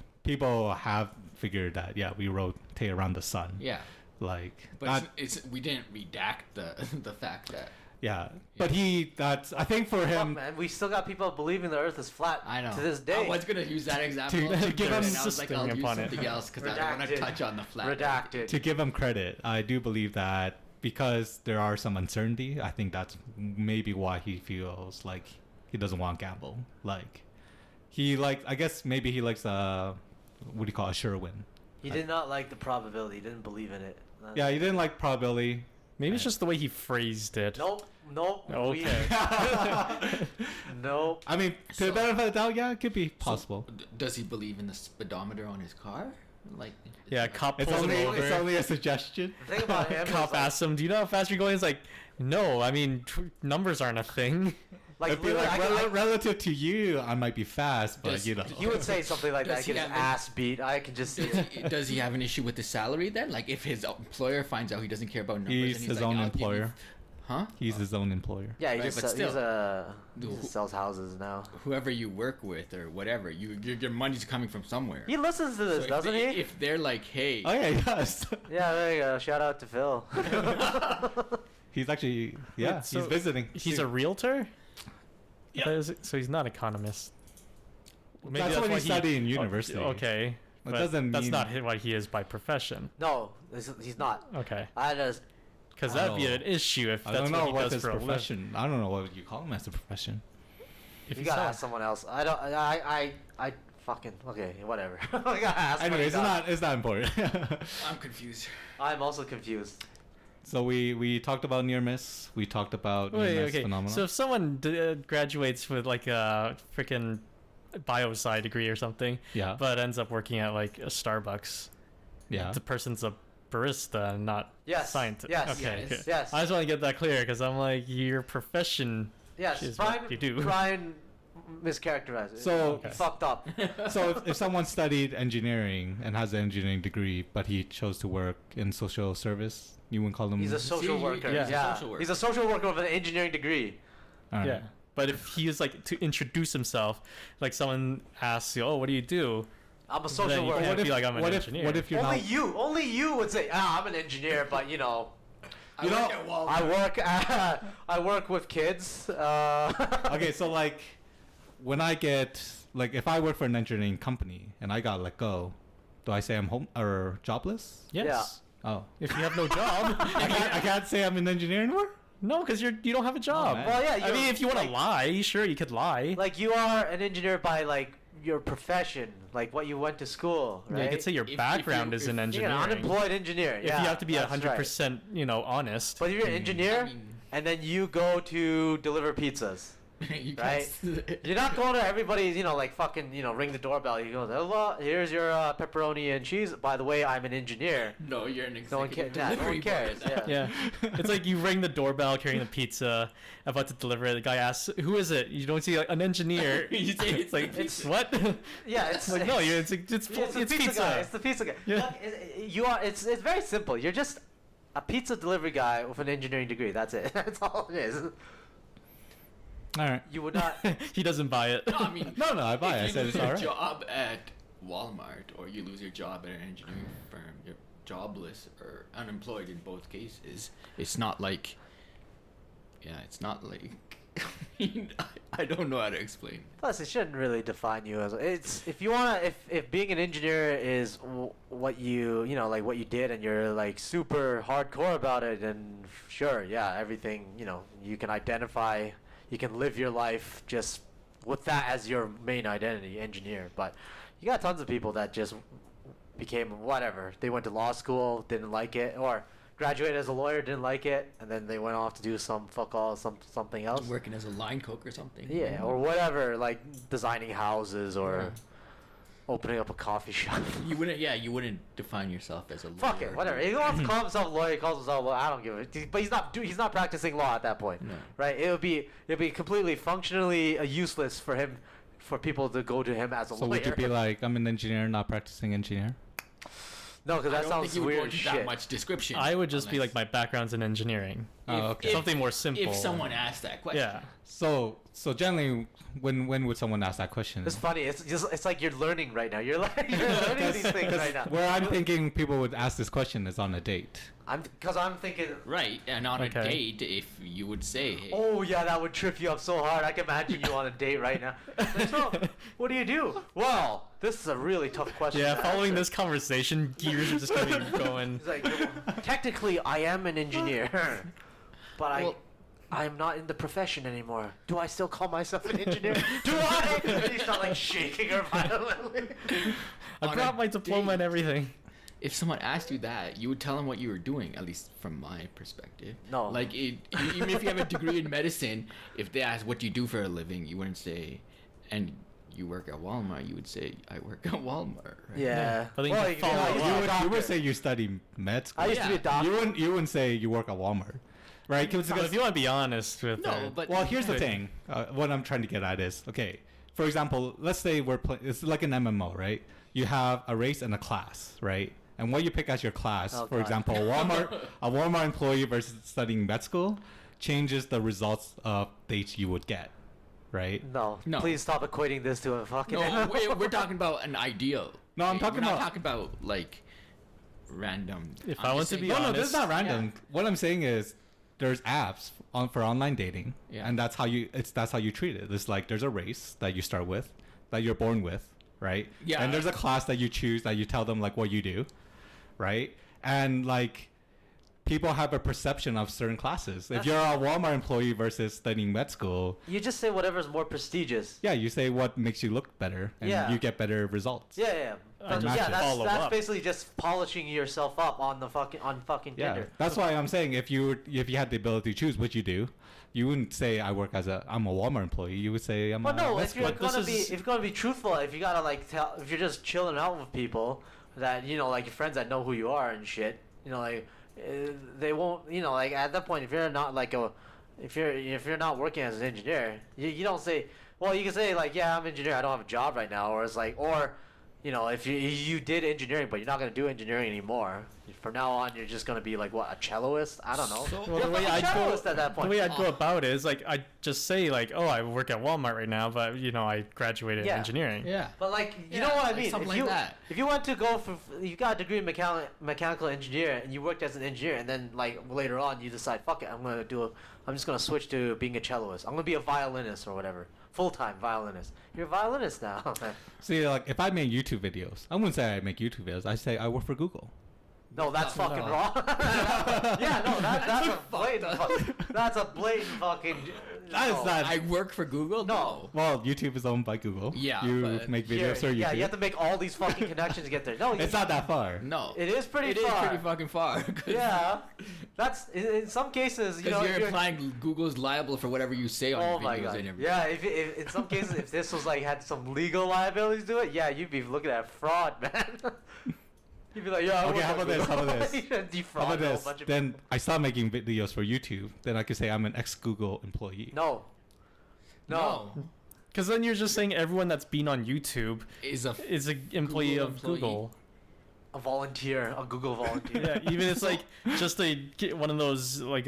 have figured that we rotate around the sun. Yeah, Like but not, it's we didn't redact the fact that yeah. But that's I think for Fuck, him. man, we still got people believing the Earth is flat. I know To this day. I was gonna use that example To give him and I was like, I'll use insisting upon it. something else because I don't want to Redacted. touch on the flat. Redacted. To give him credit, I do believe that because there are some uncertainty, I think that's maybe why he feels like he doesn't want to gamble. Like I guess maybe he likes what do you call a sure win. He did not like the probability. He didn't believe in it. Yeah, he didn't like probability. Maybe it's just the way he phrased it. Nope. Okay. Nope. I mean, to the benefit of the doubt, yeah, it could be possible. So, does he believe in the speedometer on his car? Like Yeah, cop It's pulls only him over. it's only a suggestion. The thing about him Cop is like, asks him, "Do you know how fast you're going?" He's like, "No, I mean numbers aren't a thing." like, It'd be literally, like relative to you, I might be fast, but Does- you know. he would say something like that. Does Get he his have a- ass beat. I can just see it. Does he have an issue with the salary then? Like if his employer finds out he doesn't care about numbers, He's and he's his like, own "I'll give you-" employer. Huh? He's his own employer. Yeah, he Right, just but he still. just sells houses now. Whoever you work with or whatever, your money's coming from somewhere. He listens to So this, if doesn't they- he? If they're like, hey, Oh yeah, he does. Yeah, there you go. Shout out to Phil. He's actually Wait, so he's visiting. He's a realtor. Yeah. So he's not economist. Maybe That's what he why studied in university. Okay, That but doesn't that's mean- not what he is by profession. No, he's not. Okay, I just because I that'd be don't- an issue if I that's don't know what he what does his for a living. profession. I don't know what you call him as a profession. If you he's gotta not- ask someone else. I fucking okay, whatever. I gotta ask. Anyway, it's somebody else. not important. I'm confused. I'm also confused. So we talked about near miss. We talked about Wait, near miss okay. phenomena. So if someone graduates with like a freaking bio-sci degree or something, yeah, but ends up working at like a Starbucks, yeah. the person's a barista, not Yes. scientist. Yes. Okay. Yes. Good. Yes. I just want to get that clear because I'm like your profession. Yes. is Brian. what you do. Brian mischaracterized it. So- He fucked up. So if someone studied engineering and has an engineering degree, but he chose to work in social service, you wouldn't call him. He's a social See, worker. yeah. Yeah. He's a social worker. He's a social worker with an engineering degree. All right. Yeah. But if he is like to introduce himself, like someone asks you, "Oh, what do you do?" I'm a Then social you worker. can't be like, "I'm an what engineer." What if you're Only not? only you would say, I'm an engineer, but you know, I You work know, at Walmart. I work with kids. Okay, so like when I get like if I work for an engineering company and I got let go, do I say I'm home or jobless? Yes. Oh, If you have no job, I can't say I'm an engineer anymore. no, because you don't have a job. man. Well, yeah. I you're- mean, if you want to like, lie, sure, you could lie. like you are an engineer by like your profession, like what you went to school, right? Yeah, you could say your If background you- is in You're engineering. an unemployed engineer. If Yeah, you have to be that's 100%, honest. But if you're an engineer, I mean- and then you go to deliver pizzas. You Right? You're not going to everybody's, like fucking, ring the doorbell. You go, hello, here's your pepperoni and cheese. By the way, I'm an engineer. No, you're an No one executive cares. No one delivery cares. boy. Yeah. Yeah, it's like you ring the doorbell carrying the pizza, about to deliver it. The guy asks, "Who is it?" You don't see like an engineer. You say it's like it's what? Yeah, it's like no, it's the pizza guy. It's the pizza guy. Yeah. Look, you are. It's very simple. You're just a pizza delivery guy with an engineering degree. That's it. That's all it is. All right. You would not. He doesn't buy it. No, I mean, No, I buy it. I if said you it's lose your alright. job at Walmart or you lose your job at an engineering firm, you're jobless or unemployed in both cases. It's not like, it's not like. I don't know how to explain. Plus, it shouldn't really define you as. It's if you wanna. If being an engineer is what you like what you did and you're like super hardcore about it, then sure, yeah, everything you can identify. You can live your life just with that as your main identity, engineer. But you got tons of people that just became whatever. They went to law school, didn't like it, or graduated as a lawyer, didn't like it, and then they went off to do something else. Working as a line cook or something. Yeah, or whatever, like designing houses or opening up a coffee shop. You wouldn't define yourself as a lawyer. Fuck it, whatever. He wants to call himself a lawyer, he calls himself a lawyer. I don't give a. But he's not practicing law at that point. No. Right? It'd be completely functionally useless for people to go to him as a So lawyer. would you be like, I'm an engineer, not practicing engineer? No, because I that don't sounds think you would weird go as into shit. that much description. I would just be unless- like, my background's in engineering. Oh, okay. Something more simple. If someone asked that question. Yeah. So generally, when would someone ask that question? It's funny. It's like you're learning right now. You're learning these things right now. Where I'm thinking people would ask this question is on a date. I'm thinking. Right, and on Okay. a date, if you would say, hey, Oh yeah, that would trip you up so hard. I can imagine you on a date right now. So, what do you do? Well, this is a really tough question. Yeah, to following answer. this conversation, gears are just gonna be going. He's like, technically, I am an engineer, but Well- I'm not in the profession anymore. Do I still call myself an engineer? Do I? And you start like shaking her violently. I On brought a my diploma and date. everything. if someone asked you that, you would tell them what you were doing, at least from my perspective. No. Like, even if you have a degree in medicine, if they ask what do you do for a living, you wouldn't say, and you work at Walmart, you would say, I work at Walmart. Right? Yeah. I think Well, you you follow know, I used to be a You would doctor. say you study med school. I used to be a Yeah. doctor. You wouldn't say you work at Walmart, right? But if you want to be honest with No, it, but Well, here's the thing. What I'm trying to get at is, okay, for example, let's say we're playing. It's like an MMO, right? You have a race and a class, right? And what you pick as your class, Oh, for God. example, a Walmart employee versus studying med school, changes the results of dates you would get, right? No. No. Please stop equating this to a fucking. no, we're talking about an ideal. No, I'm Okay? talking We're not about- talking about like random. If I'm I just want to saying- be No, honest, this is not random. What I'm saying is, there's apps for online dating, Yeah. and that's how you treat it. It's like there's a race that you start with, that you're born with, right? Yeah. And there's a class that you choose that you tell them like what you do, right? And like people have a perception of certain classes. If you're a Walmart employee versus studying med school, You just say whatever's more prestigious. yeah, you say what makes you look better, and Yeah. you get better results. Yeah, yeah. That's, matches. yeah, Follow that's up. basically just polishing yourself up on the fucking Yeah, Tinder. that's why I'm saying if you had the ability to choose what you do, you wouldn't say I'm a Walmart employee. You would say I'm But a no, med if you're school. gonna be if you're gonna be truthful, if you gotta like tell, if you're just chilling out with people that like your friends that know who you are and shit, like they won't, like at that point if you're not like if you're not working as an engineer, you don't say, well, you can say like, yeah, I'm an engineer, I don't have a job right now, or it's like, or if you did engineering but you're not gonna do engineering anymore. From now on, you're just gonna be like what, a celloist? I don't know. So- You're Well, a the way fucking I'd go, celloist at that the point. way I'd go about it is like I just say like, oh, I work at Walmart right now, but I graduated Yeah. in engineering. Yeah. But like, you Yeah, know what I like mean? something If like that. If you went to go for, you got a degree in mechanical engineer, and you worked as an engineer, and then like later on you decide, fuck it, I'm just gonna switch to being a celloist. I'm gonna be a violinist or whatever, full-time violinist. You're a violinist now. See, like if I make YouTube videos, I wouldn't say I make YouTube videos. I say I work for Google. No, that's No. fucking wrong. Yeah, no, that's a blatant. That's a blatant fucking. That is no. not. I work for Google. No. Well, YouTube is owned by Google. Yeah, You but make Here, videos for YouTube. yeah, you have to make all these fucking connections to get there. No, It's not that far. No. It is pretty It is far. pretty fucking far. Yeah, that's in some cases. You Because know, you're if implying Google's liable for whatever you say on Oh your my videos god. and everything. Yeah, if in some cases, if this was like had some legal liabilities to it, yeah, you'd be looking at fraud, man. You'd be like, yeah. Okay, how about this? How about this? You should How defraud about a whole this? bunch of Then people. I start making videos for YouTube. Then I could say I'm an ex-Google employee. No. No. Because then you're just saying everyone that's been on YouTube Is a is an employee Google of employee. Google. A volunteer, a Google volunteer. Yeah, even it's like just one of those like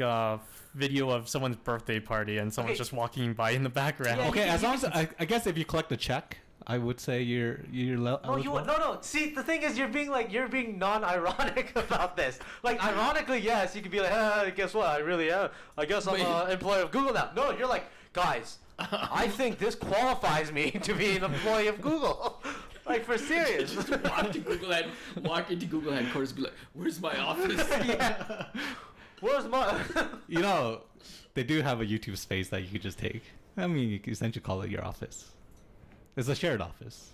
video of someone's birthday party and someone's Okay. just walking by in the background. Yeah, Okay, you- as you long as I guess if you collect a check, I would say you're No, eligible. no. See, the thing is, you're being non-ironic about this. Like, ironically, yes, you could be like, guess what? I really am. I guess I'm Wait. an employee of Google now. No, you're like, guys, I think this qualifies me to be an employee of Google. Like, for serious. walk into Google headquarters, and be like, "Where's my office?" Yeah. Where's my? You know, they do have a YouTube space that you could just take. I mean, you could essentially call it your office. It's a shared office.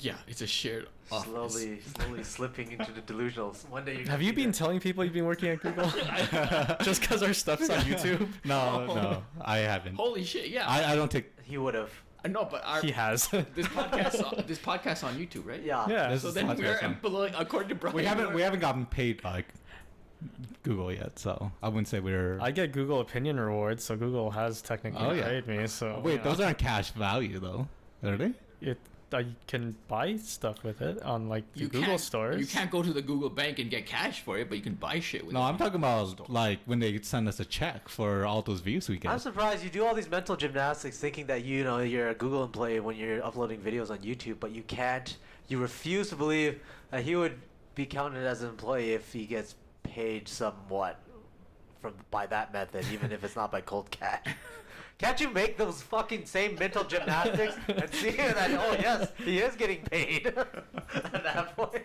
Yeah, it's a shared office. Slowly slipping into the delusionals. One day you. Have you been telling people you've been working at Google? Just because our stuff's on YouTube? No, I haven't. Holy shit! Yeah. I don't take. He would have. No, but our He has. this podcast on YouTube, right? Yeah. Yeah. This So is then podcast we're on- below, according to Brian. We haven't gotten paid by Google yet, so I wouldn't say we're. I get Google Opinion rewards, so Google has technically Oh, yeah. paid me. So Wait, those aren't cash value though, are they? I can buy stuff with it on like the Google can't- stores. You can't go to the Google bank and get cash for it, but you can buy shit with it. No, I'm talking about like when they send us a check for all those views we I'm get. surprised you do all these mental gymnastics thinking that you're a Google employee when you're uploading videos on YouTube, but you can't. You refuse to believe that he would be counted as an employee if he gets paid somewhat by that method, even if it's not by cold cash. Can't you make those fucking same mental gymnastics and see that, oh yes, he is getting paid at that point?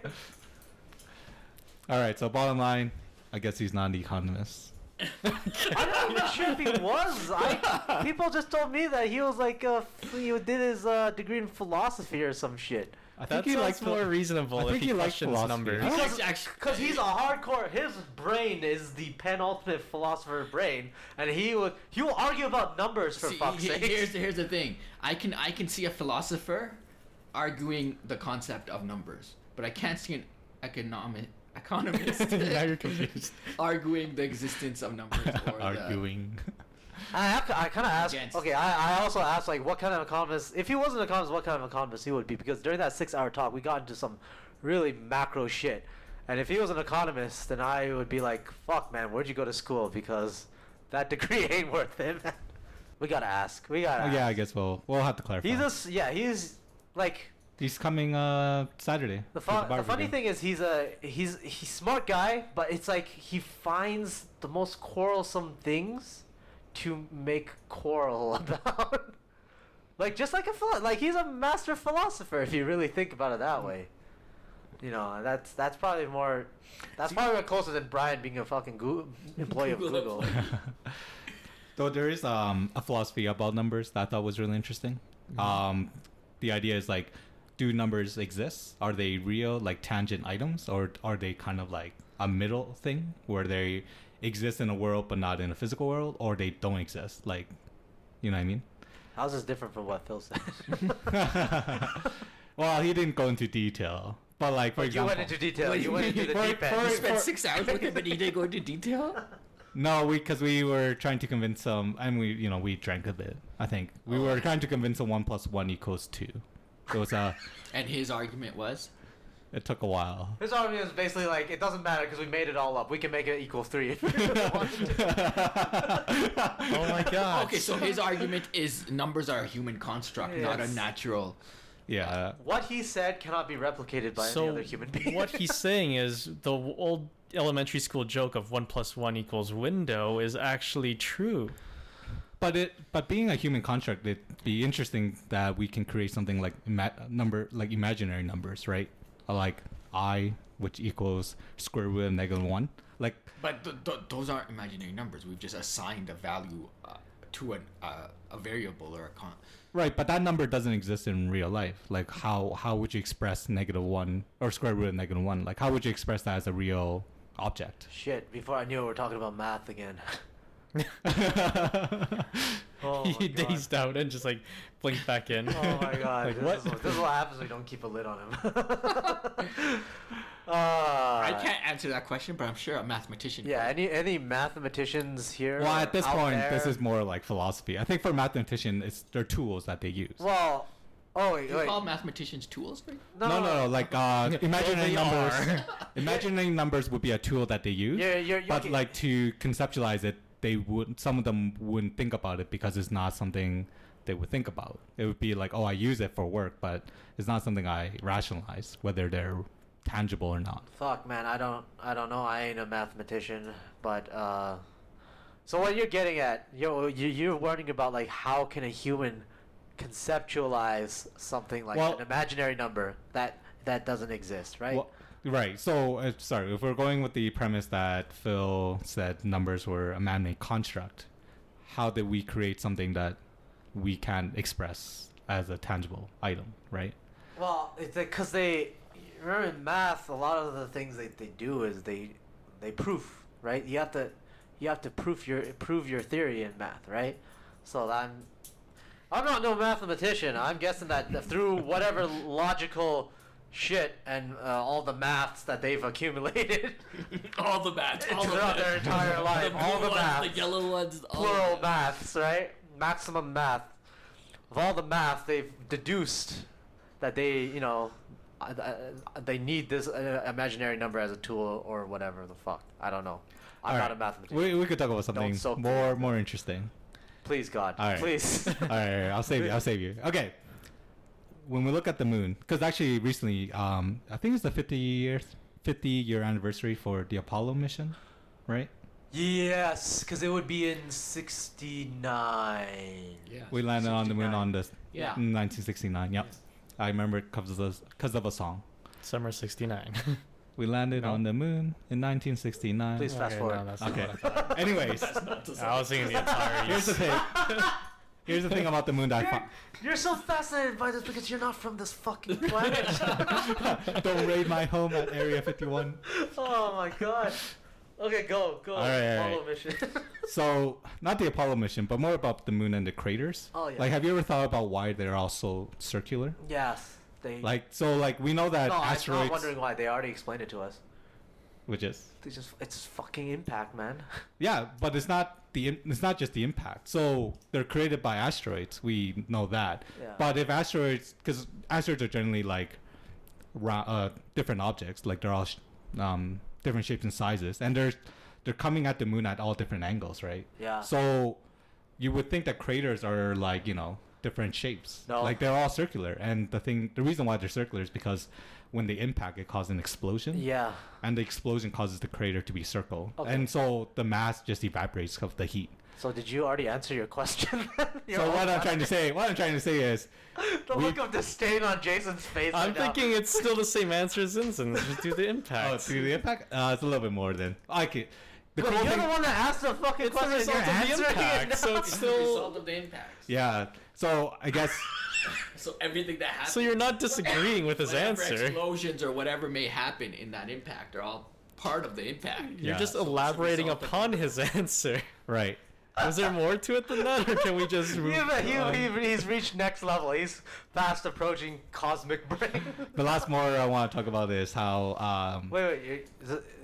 All right, so bottom line, I guess he's not an economist. I'm not even sure if he was. People just told me that he was like, he did his degree in philosophy or some shit. I That think he sounds likes more reasonable I if think he he likes questions philosophy. numbers. I don't- Because he's a hardcore. His brain is the penultimate philosopher brain, and he will argue about numbers for See, fuck's sake. here's the thing. I can see a philosopher arguing the concept of numbers, but I can't see an economist Now you're confused. arguing the existence of numbers or arguing. I kind of asked. Against. Okay, I also asked like what kind of economist. If he wasn't an economist, what kind of economist he would be? Because during that 6-hour talk, we got into some really macro shit. And if he was an economist, then I would be like, "Fuck, man, where'd you go to school? Because that degree ain't worth it." Man. We gotta ask. We gotta. Oh, yeah, I ask. guess we'll have to clarify. He's like. He's coming Saturday. The for the funny barbecue. thing is he's smart guy, but it's like he finds the most quarrelsome things to make quarrel about. Like just like like he's a master philosopher if you really think about it that way. You know, that's probably more. That's probably closer than Brian being a fucking employee of Google. Though there is a philosophy about numbers that I thought was really interesting. The idea is like, do numbers exist? Are they real, like tangent items, or are they kind of like a middle thing where they exist in a world but not in a physical world, or they don't exist? Like, you know what I mean? How's this different from what Phil said? Well, he didn't go into detail, but like for You example, went into detail. What do You you went mean? into the deep end. You spent 6 hours with him, but he didn't go into detail. no, because we were trying to convince him, and we drank a bit. I think we were trying to convince him 1 + 1 = 2. So it's And his argument was, it took a while. His argument is basically like, it doesn't matter because we made it all up. We can make it equal 3 if we really wanted to. Oh my god. okay, so his argument is numbers are a human construct, not a Yes. natural. Yeah. What he said cannot be replicated by any other human being. what he's saying is the old elementary school joke of 1 + 1 = window is actually true. But being a human construct, it'd be interesting that we can create something like imaginary numbers, right? Like I which equals square root of -1. Like, But those aren't imaginary numbers. We've just assigned a value to a variable or a right, but that number doesn't exist in real life. Like, how would you express -1 or square root of -1? Like, how would you express that as a real object? Shit, before I knew it, we're talking about math again. Oh my He God. dazed out and just like blinked back in. Oh my God. Like, This is what happens when we don't keep a lid on him. I can't answer that question, but I'm sure a mathematician. Yeah, could. any mathematicians here? Well, at this out point, there? this is more like philosophy. I think for mathematician, they're tools that they use. Well, oh wait, Do you wait. call mathematicians tools? Right? No. Like imaginary They numbers. are. Imaginary numbers would be a tool that they use. You're But okay. like to conceptualize it, some of them wouldn't think about it because it's not something they would think about. It would be like, oh, I use it for work, but it's not something I rationalize whether they're tangible or not. Fuck, man, I don't know. I ain't a mathematician, but so what you're getting at, you're wondering about like how can a human conceptualize something like Well- an imaginary number that doesn't exist, right? Well, right. So, sorry, if we're going with the premise that Phil said numbers were a man-made construct, how did we create something that we can express as a tangible item, right? Well, it's because they remember in math, a lot of the things they do is they proof, right? You have to prove your theory in math, right? So I'm not no mathematician. I'm guessing that through whatever logical shit and all the maths that they've accumulated All the math. throughout their entire life, all the maths, The yellow ones. plural maths, right? Maximum math. Of all the math, they've deduced that they need this imaginary number as a tool or whatever the fuck. I don't know. I'm All not a right. mathematician. We could talk about something soak more interesting. Please, God. All right. Please. All right, I'll save you. Okay. When we look at the moon, because actually recently, I think it's the 50-year anniversary for the Apollo mission, right? Yes, because it would be in 69. Yeah. We landed on the moon 69. on the Yeah. 1969. Yep, I remember it because of a song. Summer '69. We landed No. on the moon in 1969. Please fast forward. No, that's not Okay. what I thought. Anyways, I was thinking the entire. here's the thing. Here's the thing about the moon that I found. You're so fascinated by this because you're not from this fucking planet. Don't raid my home at Area 51. Oh my God. Okay, go. All right, all Apollo right. mission. So, not the Apollo mission, but more about the moon and the craters. Oh, yeah. Like, have you ever thought about why they're all so circular? Yes, they. Like, so, like, we know that no, I'm asteroids, not wondering why. They already explained it to us. which is, It's fucking impact, man. yeah, but it's not just the impact. So they're created by asteroids. We know that. Yeah. But if asteroids, because asteroids are generally like different objects, like they're all different shapes and sizes, and they're coming at the moon at all different angles, right? Yeah. So you would think that craters are like, different shapes. No. Like they're all circular, and the reason why they're circular is because when they impact, it causes an explosion. Yeah. And the explosion causes the crater to be circle. Okay. And so the mass just evaporates of the heat. So did you already answer your question? So what I'm trying to say is The look of disdain on Jason's face. I'm right now. thinking it's still the same answer as Vincent. Just do the impact. through the impact, it's a little bit more than I could. The But cool you're thing, the one that asked the fucking It's the question. result You're of the answering impact, it so now. it's It's the result still. of the impacts. yeah. So I guess So everything that happens. So you're not disagreeing with his whatever answer. Explosions or whatever may happen in that impact are all part of the impact. You're Yeah. just So it's a elaborating result of upon the- his answer. right. Was there more to it than that, or can we just? He's reached next level. He's fast approaching cosmic brain. The last more I want to talk about is how Wait.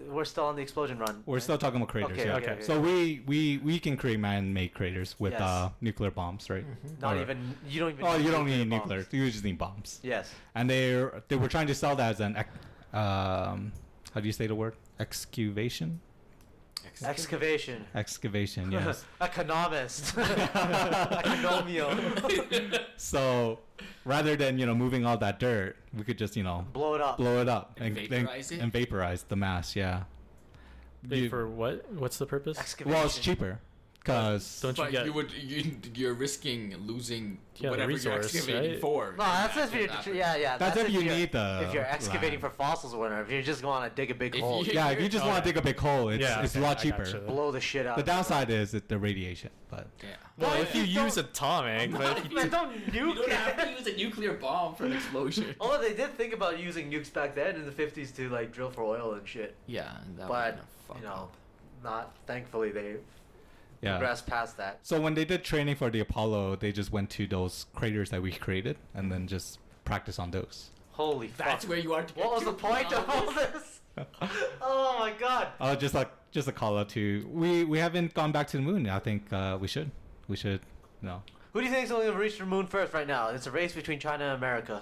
We're still on the explosion run. we're still talking about craters. Okay, yeah. okay, okay. So we can create man-made craters with Yes. nuclear bombs, right? Not Or- even. You don't even. Oh, you don't need bombs. nuclear. You just need bombs. Yes. And they were trying to sell that as an how do you say the word? Excavation. Excavation. Excavation. Yes. Economist. Economio. So rather than moving all that dirt, we could just Blow it up. blow it up And vaporize it? and vaporize the mass. Yeah. Wait, for what? What's the purpose? Excavation. Well, it's cheaper Because Don't you But get? you're risking losing Yeah, the whatever you're resource, excavating right? for. No, that's if you're, yeah. That's if you you're- need the If you're excavating land. for fossils or whatever. If you're just going to dig a big If hole, you- yeah, if you just want to dig a big hole, it's Yeah, it's a okay, lot I cheaper. gotcha. blow the shit out. The of it. downside is the radiation, but Yeah. Well, No, if you don't- use atomic, but if you, Man, don't You nuke don't have to it. use a nuclear bomb for an explosion. Although they did think about using nukes back then in the 50s to like drill for oil and shit, Yeah, that but would fuck you know, up. not thankfully they yeah. progressed past that. So when they did training for the Apollo, they just went to those craters that we created and then just practice on those. Holy fuck! That's where you are to get What was to. the point of all this? Oh my god! Oh, just a call out to we haven't gone back to the moon. I think we should. No. Who do you think is going to reach the moon first right now? It's a race between China and America.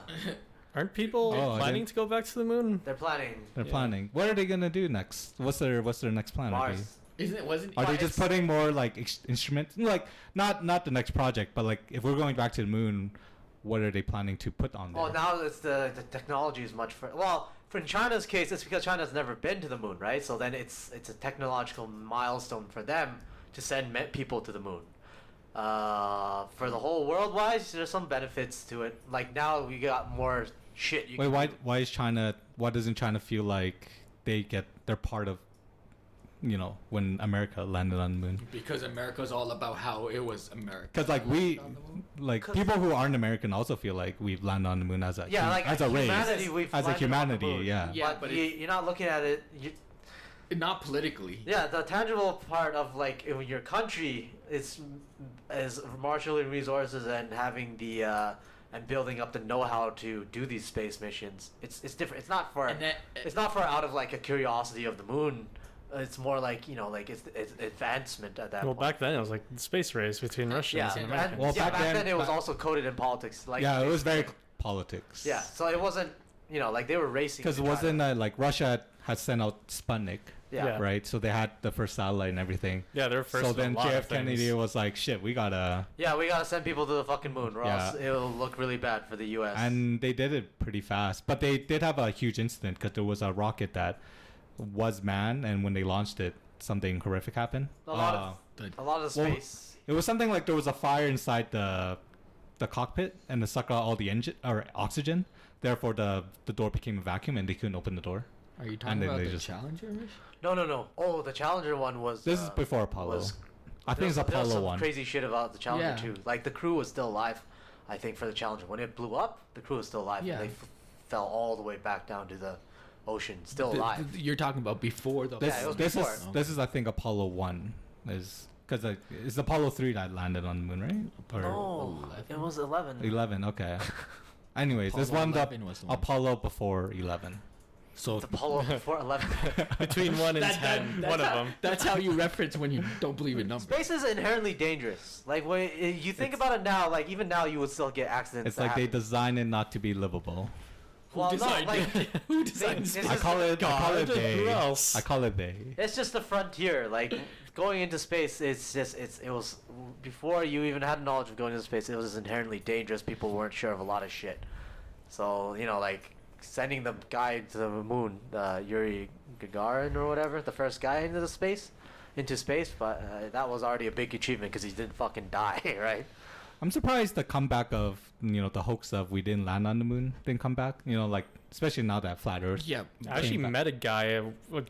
aren't people Oh, I planning didn't- to go back to the moon? They're planning They're Yeah. planning. What are they gonna do next? What's their next plan? Mars. Wasn't Are they Well, just it's- putting more like instruments? Like not the next project, but like if we're going back to the moon, what are they planning to put on there? Well, now it's the technology is much for well. For in China's case, it's because China's never been to the moon, right? So then it's a technological milestone for them to send people to the moon. For the whole world wise, there's some benefits to it. Like now we got more shit. You Wait, can why do. why is China? Why doesn't China feel like they're part of, when America landed on the moon? because America's all about how it was America. Because like like 'Cause- people who aren't American also feel like we've landed on the moon as a Like as a race, humanity, we've as a landed on the humanity, moon. yeah. Yeah, but but you're not looking at it. Not politically. Yeah, the tangible part of like in your country is marshaling resources and having the and building up the know-how to do these space missions. It's different. It's not for And that, it's not for out of like a curiosity of the moon. It's more like like it's advancement at that Well, point. back then it was like the space race between Russians yeah, and and, Americans. Well, yeah, back back then it was back- also coded in politics. Like Yeah, it was very basically. politics. Yeah, so it wasn't like they were racing. Because to it try wasn't to- like Russia had sent out Sputnik, yeah. right? So they had the first satellite and everything. Yeah, they're first. So of a then lot of JF Kennedy things. was like, "Shit, we gotta," Yeah, we gotta send people to the fucking moon, or Yeah. else it'll look really bad for the U.S. and they did it pretty fast. But they did have a huge incident because there was a rocket that was manned, and when they launched it, something horrific happened. a lot of the well, space. It was something like there was a fire inside the cockpit, and it sucked out all the engine or oxygen. Therefore, the door became a vacuum, and they couldn't open the door. Are you and talking then about they the just- Challenger mission? No. Oh, the Challenger one was. This is before Apollo. was- I think it's there was Apollo some 1. crazy shit about the Challenger Yeah. too. Like the crew was still alive, I think, for the Challenger. When it blew up, the crew was still alive. Yeah. And they fell all the way back down to the ocean, still The- alive. you're talking about before the. This, Yeah, it was this before. is this is I think Apollo 1 is because it's Apollo 3 that landed on the moon, right? Or No, 11? it was 11. 11. Okay. Anyways, this Apollo one the 11 was the one. Apollo before 11. So The Apollo before 11. Between 1 and 10, one of them. That's how you reference when you don't believe in numbers. Space is inherently dangerous. Like when you think about it now, like even now you would still get accidents. It's that like they happen. designed it not to be livable. Who Well, no, designed like, it? Who designed it's space? just- I call it God, who they. else? I call it they. It's just the frontier. Like going into space, it was before you even had knowledge of going into space. It was inherently dangerous. People weren't sure of a lot of shit. So like sending the guy to the moon, Yuri Gagarin or whatever, the first guy into space, but that was already a big achievement because he didn't fucking die, right? I'm surprised the comeback of the hoax of we didn't land on the moon didn't come back. Like especially now that flat Earth. Yeah. I actually came back. met a guy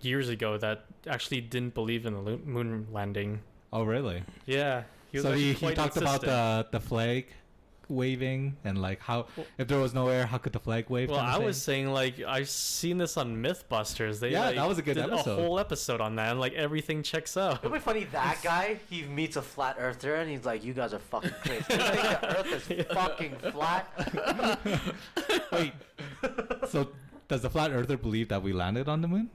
years ago that actually didn't believe in the moon landing. Oh really? Yeah. Was So actually he quite talked about insistent. the flag waving and like how if there was no air, how could the flag wave? Well, kind of I thing? was saying like I've seen this on MythBusters. They Yeah, like, that was a good did episode. a whole episode on that, and like everything checks out. It'd be funny that guy he meets a flat earther and he's like, "You guys are fucking crazy. You think the Earth is fucking flat?" Wait. So does the flat earther believe that we landed on the moon?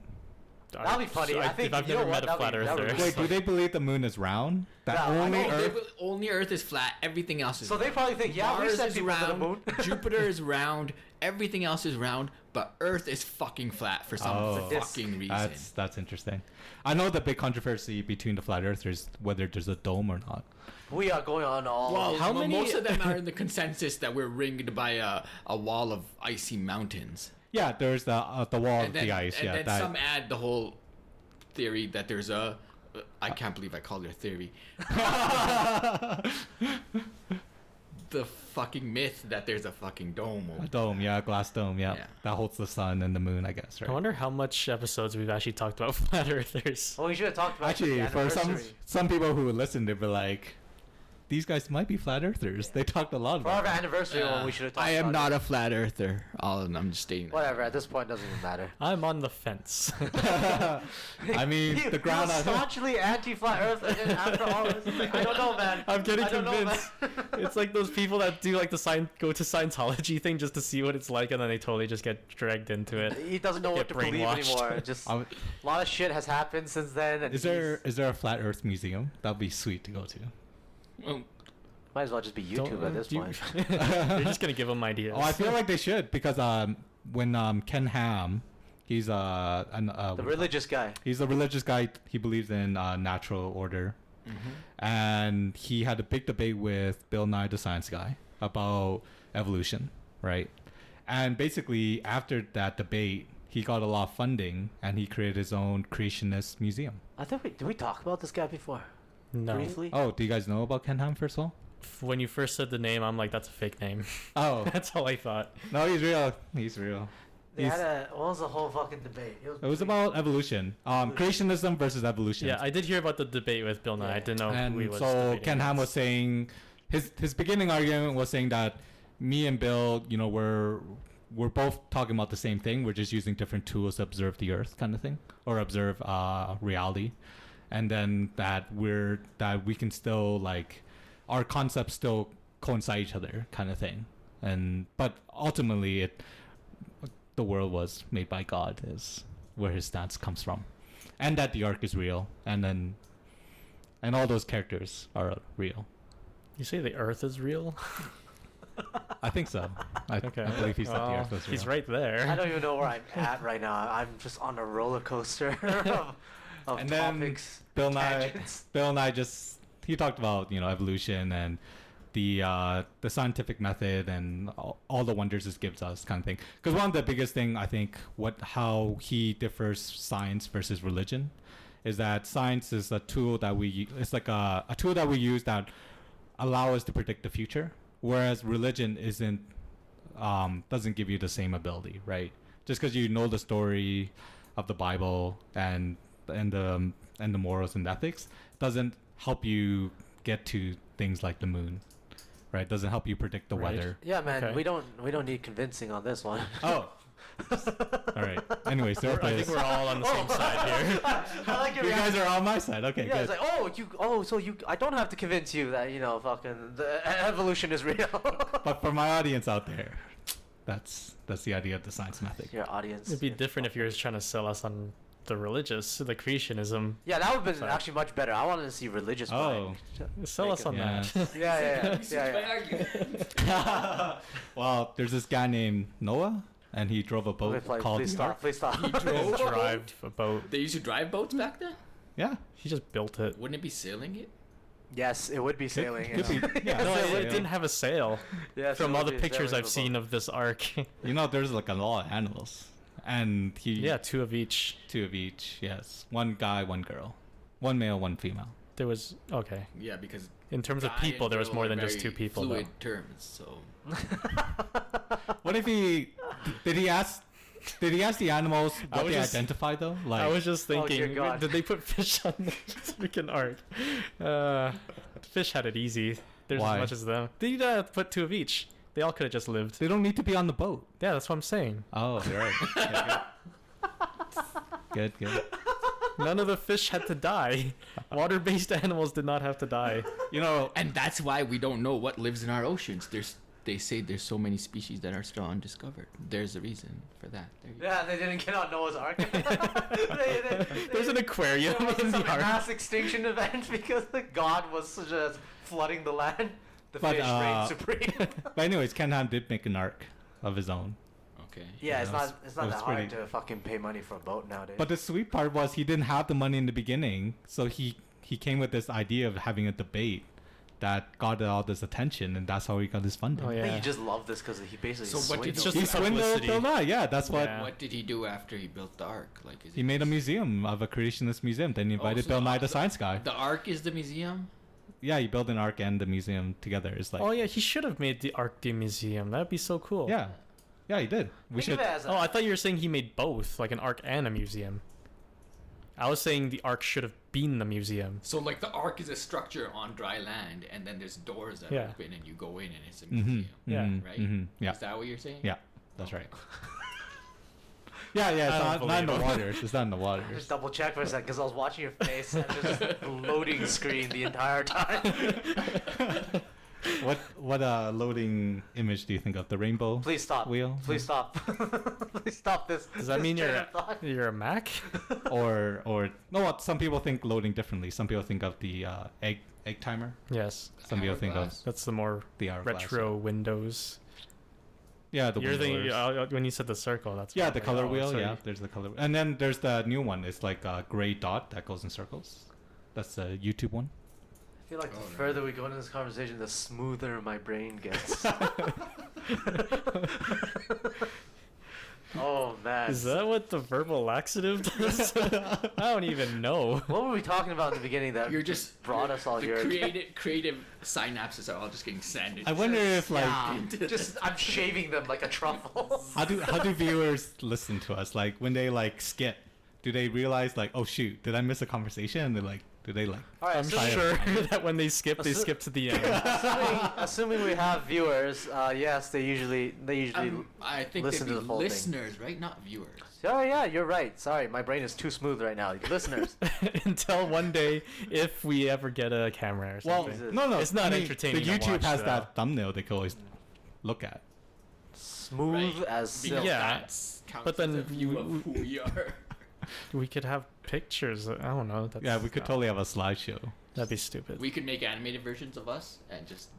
That'd be funny. I think I've you know never what? met a flat That'd be earther. really Wait, do they believe the moon is round? That Yeah, I only know. Earth. Only Earth is flat. Everything else is. So they probably think, yeah, we Mars sent is people to the round. moon. Jupiter is round. Everything else is round, but Earth is fucking flat for some Oh. fucking reason. That's interesting. I know the big controversy between the flat earthers whether there's a dome or not. We are going on all. Well, How many- most of them are in the consensus that we're ringed by a wall of icy mountains. Yeah, there's the wall of And then, the ice. and Yeah, then that. some add the whole theory that there's a I can't believe I called it a theory. The fucking myth that there's a fucking dome. A dome, yeah, a glass dome, yeah. That holds the sun and the moon, I guess, right? I wonder how much episodes we've actually talked about flat earthers. Well, we should have talked about Actually, the for anniversary. some people who would listen, they'd be like, these guys might be flat earthers. They talked a lot For our about it. anniversary one, we should have talked I am about not it. a flat earther. I'm just stating that. Whatever, at this point, doesn't even matter. I'm on the fence. I mean, the ground... You're staunchly anti-flat Earth after all this. Like, I don't know, man. I'm getting I don't know, convinced. It's like those people that do like go to Scientology thing just to see what it's like, and then they totally just get dragged into it. He doesn't know what Get to believe brainwashed. anymore. Just I a would- lot of shit has happened since then. And Is there a flat Earth museum? That'd be sweet to go to. Well, might as well just be YouTube Don't- at this you- point. You're just gonna give them ideas. Oh, I feel like they should because when Ken Ham, he's The religious guy. he's a religious guy. He believes in natural order, and he had a big debate with Bill Nye the Science Guy about evolution, right? And basically, after that debate, he got a lot of funding, and he created his own creationist museum. I think did we talk about this guy before? no. Briefly? Oh, do you guys know about Ken Ham first of all? When you first said the name, I'm like, that's a fake name. Oh, That's all I thought. no, he's real. He's real. They had what was the whole fucking debate? It was about evolution, creationism versus evolution. Yeah, I did hear about the debate with Bill Nye. I didn't know who he And was. so debating Ken Ham was against. saying his beginning argument was saying that me and Bill, you know, we're both talking about the same thing. We're just using different tools to observe the Earth, kind of thing, or observe reality, and then that we can still like our concepts still coincide each other, kind of thing. And but ultimately, the world was made by God is where his stance comes from, and that the Ark is real, and all those characters are real. You say the Earth is real? I think so. I believe he said the Well, Earth was real. he's right there. I don't even know where I'm at right now. I'm just on a roller coaster of And then topics. Bill Nye tangents. he talked about evolution and the scientific method and all the wonders this gives us, kind of thing. Because one of the biggest thing I think how he differs science versus religion is that science is a tool that it's like a tool that we use that allow us to predict the future, whereas religion doesn't give you the same ability, right? Just because you know the story of the Bible and the morals and ethics doesn't help you get to things like the moon, right? Doesn't help you predict the Right. weather. Yeah, man, Okay. we don't need convincing on this one. Oh, all right. Anyways, I think we're all on the same side here. I like your you guys reaction. are on my side. Okay, Yeah, good. it's like, so I don't have to convince you that fucking the evolution is real. But for my audience out there, that's the idea of the science method. Your audience. It'd be different if you were trying to sell us on the religious, the creationism. Yeah, that would have been Sorry. actually much better. I wanted to see religious. Oh. Sell us on Yeah. that. Yeah. Well, there's this guy named Noah, and he drove a boat called Please the stop. Ark. Please stop. He drove Drive a boat. They used to drive boats back then. Yeah. He just built it. Wouldn't it be sailing it? Yes, it would be sailing. could be. Yeah, No, sail. it didn't have a sail. Yes, From it all would the be pictures sailing I've with a seen boat. of this ark. There's like a lot of animals, and Yeah, two of each. two of each. Yes, one guy, one girl, one male, one female. There was okay. Yeah, because In terms of guy people, and there was girl more are than just very two people. Fluid Though. terms. So What if did he ask the animals I what was they just- identify though? Like I was just Oh, dear thinking, God. did they put fish on the freaking ark? Fish had it easy. There's Why? as much as them. They put two of each. They all could have just lived. they don't need to be on the boat. Yeah, that's what I'm saying. Oh, you're right. Yeah, good. Good. None of the fish had to die. Water-based animals did not have to die. and that's why we don't know what lives in our oceans. They say there's so many species that are still undiscovered. There's a reason for that. There you go. Yeah, they didn't get on Noah's Ark. There's an aquarium There was in some the ark. mass extinction event because the god was just flooding the land. The But, fish reigned supreme. But anyways, Ken Ham did make an ark of his own. Okay. Yeah, it was it's not that hard pretty- to fucking pay money for a boat nowadays. But the sweet part was he didn't have the money in the beginning, so he came with this idea of having a debate that got all this attention, and that's how he got his funding. Oh, I yeah. think you just love this because he basically. So what did It's he just He do? swindled publicity. Bill Nye. Yeah, that's what. Yeah. What did he do after he built the Ark? Like, is He made a museum of a creationist museum. Then he invited so Bill Nye, the the- science guy. The Ark is the museum. Yeah, he built an ark and the museum together. It's like, Oh yeah, he should have made the Arc de Museum. That'd be so cool. yeah, he did. We Think should. of it as a- Oh, I thought you were saying he made both, like an Arc and a museum. I was saying the Arc should have been the museum. So like the Ark is a structure on dry land, and then there's doors that Yeah. open, and you go in, and it's a Mm-hmm, museum. Yeah. Right? Yeah, Is that what you're saying? yeah, that's Okay. right. Yeah, I it's don't not in the believe him. waters. It's not in the I waters. just double check for a second because I was watching your face and there's just a loading screen the entire time. What loading image do you think of? The rainbow Please stop. wheel? Please stop. Please stop this. Does that this mean train you're of thought. you're a Mac? or no? What some people think loading differently. Some people think of the egg timer. Yes, Some people think of Hourglass. that's the more the hourglass. retro Windows. Yeah, the You're thinking windowers. when you said the circle. That's Yeah, what the I'm color like, oh, wheel. sorry. Yeah, there's the color. And then there's the new one. It's like a gray dot that goes in circles. That's the YouTube one. I feel like the Oh, no. further we go into this conversation, the smoother my brain gets. Oh man. Is that what the verbal laxative does? I don't even know. What were we talking about in the beginning that You're just brought us all the here? creative synapses are all just getting sandwiched. I wonder if like Yeah, just I'm shaving them like a truffle. how do viewers listen to us? Like when they like skip, do they realize like, oh shoot, did I miss a conversation? And they're like, do they like? All right, I'm assuming, sure that when they skip to the end. assuming we have viewers, yes, they usually I think listen they'd to be the whole thing. listeners, right? Not viewers. Oh yeah, you're right. Sorry, my brain is too smooth right now. Listeners, Until one day, if we ever get a camera or Well, something. Jesus. no, It's not I mean, entertaining The to YouTube watch, has though. that thumbnail they can always look at. smooth Right. as Because silk. Yeah, that's counts but then as a view of who we are. we could have pictures. I don't know. That's, Yeah, we could no, totally have a slideshow. That'd be stupid. We could make animated versions of us and just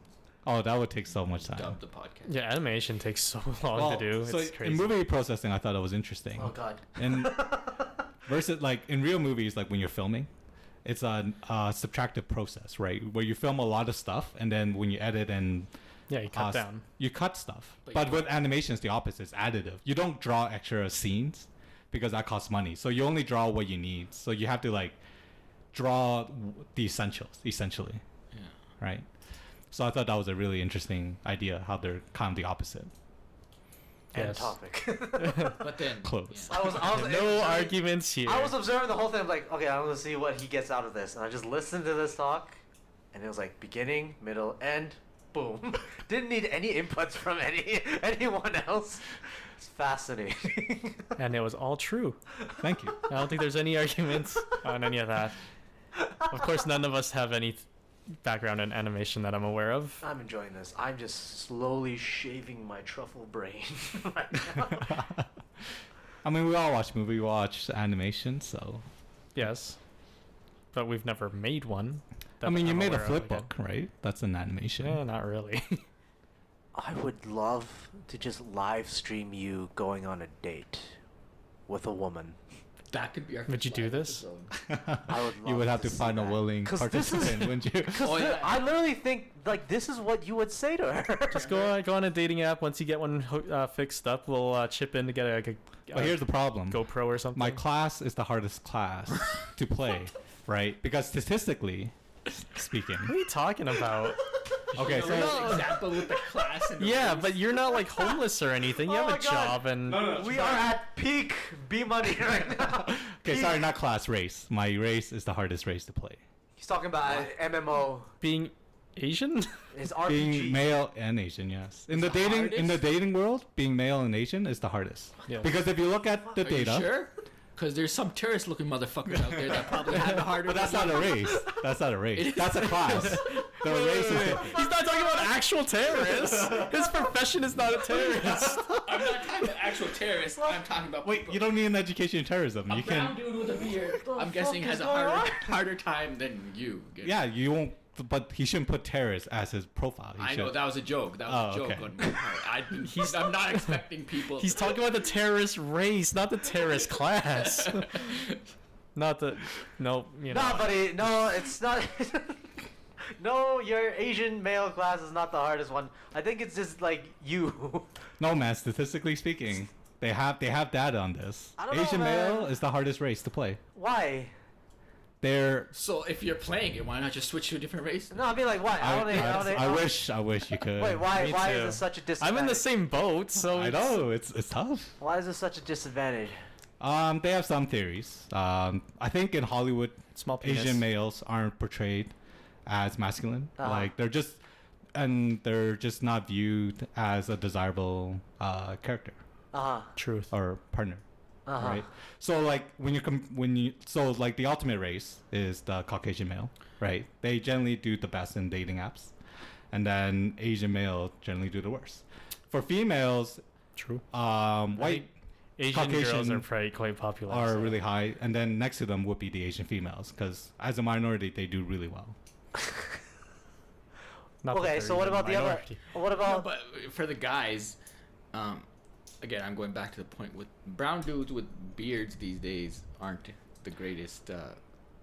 Oh, that would take so much time. dub the podcast. Yeah, animation takes so long Well, to do. so It's crazy. in movie processing, I thought it was interesting. Oh god. And versus like in real movies, like when you're filming, it's a subtractive process, right? Where you film a lot of stuff, and then when you edit and Yeah, you cut down. you cut stuff. But But you- with animation, it's the opposite. It's additive. You don't draw extra scenes because that costs money. So you only draw what you need. So you have to like draw the essentials, essentially, Yeah. right? So I thought that was a really interesting idea. How they're kind of the opposite. End Yes. topic. But then Close. I was No observing- arguments here. I was observing the whole thing. I'm like, okay, I'm gonna see what he gets out of this, and I just listened to this talk, and it was like beginning, middle, end, boom. Didn't need any inputs from anyone else. It's fascinating. And it was all true. Thank you. I don't think there's any arguments on any of that. Of course, none of us have any background in animation that I'm aware of. I'm enjoying this. I'm just slowly shaving my truffle brain right now. I mean, we all watch movie, we watch animation, so. Yes. But we've never made one. I mean, you I'm made a aware of, flip again. book, right? That's an animation. Yeah, not really. I would love to just live stream you going on a date with a woman. That could be our. Would first you do live this? episode. I would You would love have to see find a that. willing 'Cause this is- participant, wouldn't you? Because Oh, yeah. I literally think like this is what you would say to her. Just go on a dating app. Once you get one fixed up, we'll chip in to get a But here's the problem. GoPro or something. My class is the hardest class to play, right? Because statistically speaking. What are you talking about? Okay, The so real example with the class. And the Yeah, race. but you're not like homeless or anything. You Oh have my a God. job and We are at peak B money right now. okay, sorry, Peak. not class, race. My race is the hardest race to play. He's talking about MMO. being Asian. His RPG. Being male and Asian, yes. In the the hardest? dating world, being male and Asian is the hardest. Yeah. Because if you look at the Are you data, sure? Because there's some terrorist-looking motherfuckers out there that probably have it harder. but that's than not a you. race. That's not a It race. is. That's a class. The race is different. He's not talking about actual terrorists. His profession is not a terrorist. I'm not talking about actual terrorists. I'm talking about Wait, people. you don't need an education in terrorism. A You brown can. dude with a beard, What the I'm guessing, fuck has is a going harder time than you. Yeah, you won't. But he shouldn't put terrorist as his profile. He I should. know that was a joke. That was Oh, a joke okay. on my part. I'm not expecting people. He's talking about the terrorist race, not the terrorist class. Not the no, you know. No, buddy. No, it's not. No, your Asian male class is not the hardest one. I think it's just like you. No, man. Statistically speaking, they have data on this. I don't know, Asian man. male is the hardest race to play. Why? They're. So if you're playing it, why not just switch to a different race? No, I mean like why? I wish you could. Wait, why? Me Why too. is this such a disadvantage? I'm in the same boat, so I know it's tough. Why is this such a disadvantage? They have some theories. I think in Hollywood, Small penis. Asian males aren't portrayed as masculine. Uh-huh. Like they're just not viewed as a desirable character Truth. or partner. Uh-huh. Right. So like so like the ultimate race is the Caucasian male, right? They generally do the best in dating apps, and then Asian male generally do the worst. For females, True. white Asian girls Caucasian are probably quite popular. are so. really high, and then next to them would be the Asian females, because as a minority they do really well. Not that Okay, they're so what even about the other? minority. What No, about? but for the guys, again, I'm going back to the point with brown dudes with beards these days aren't the greatest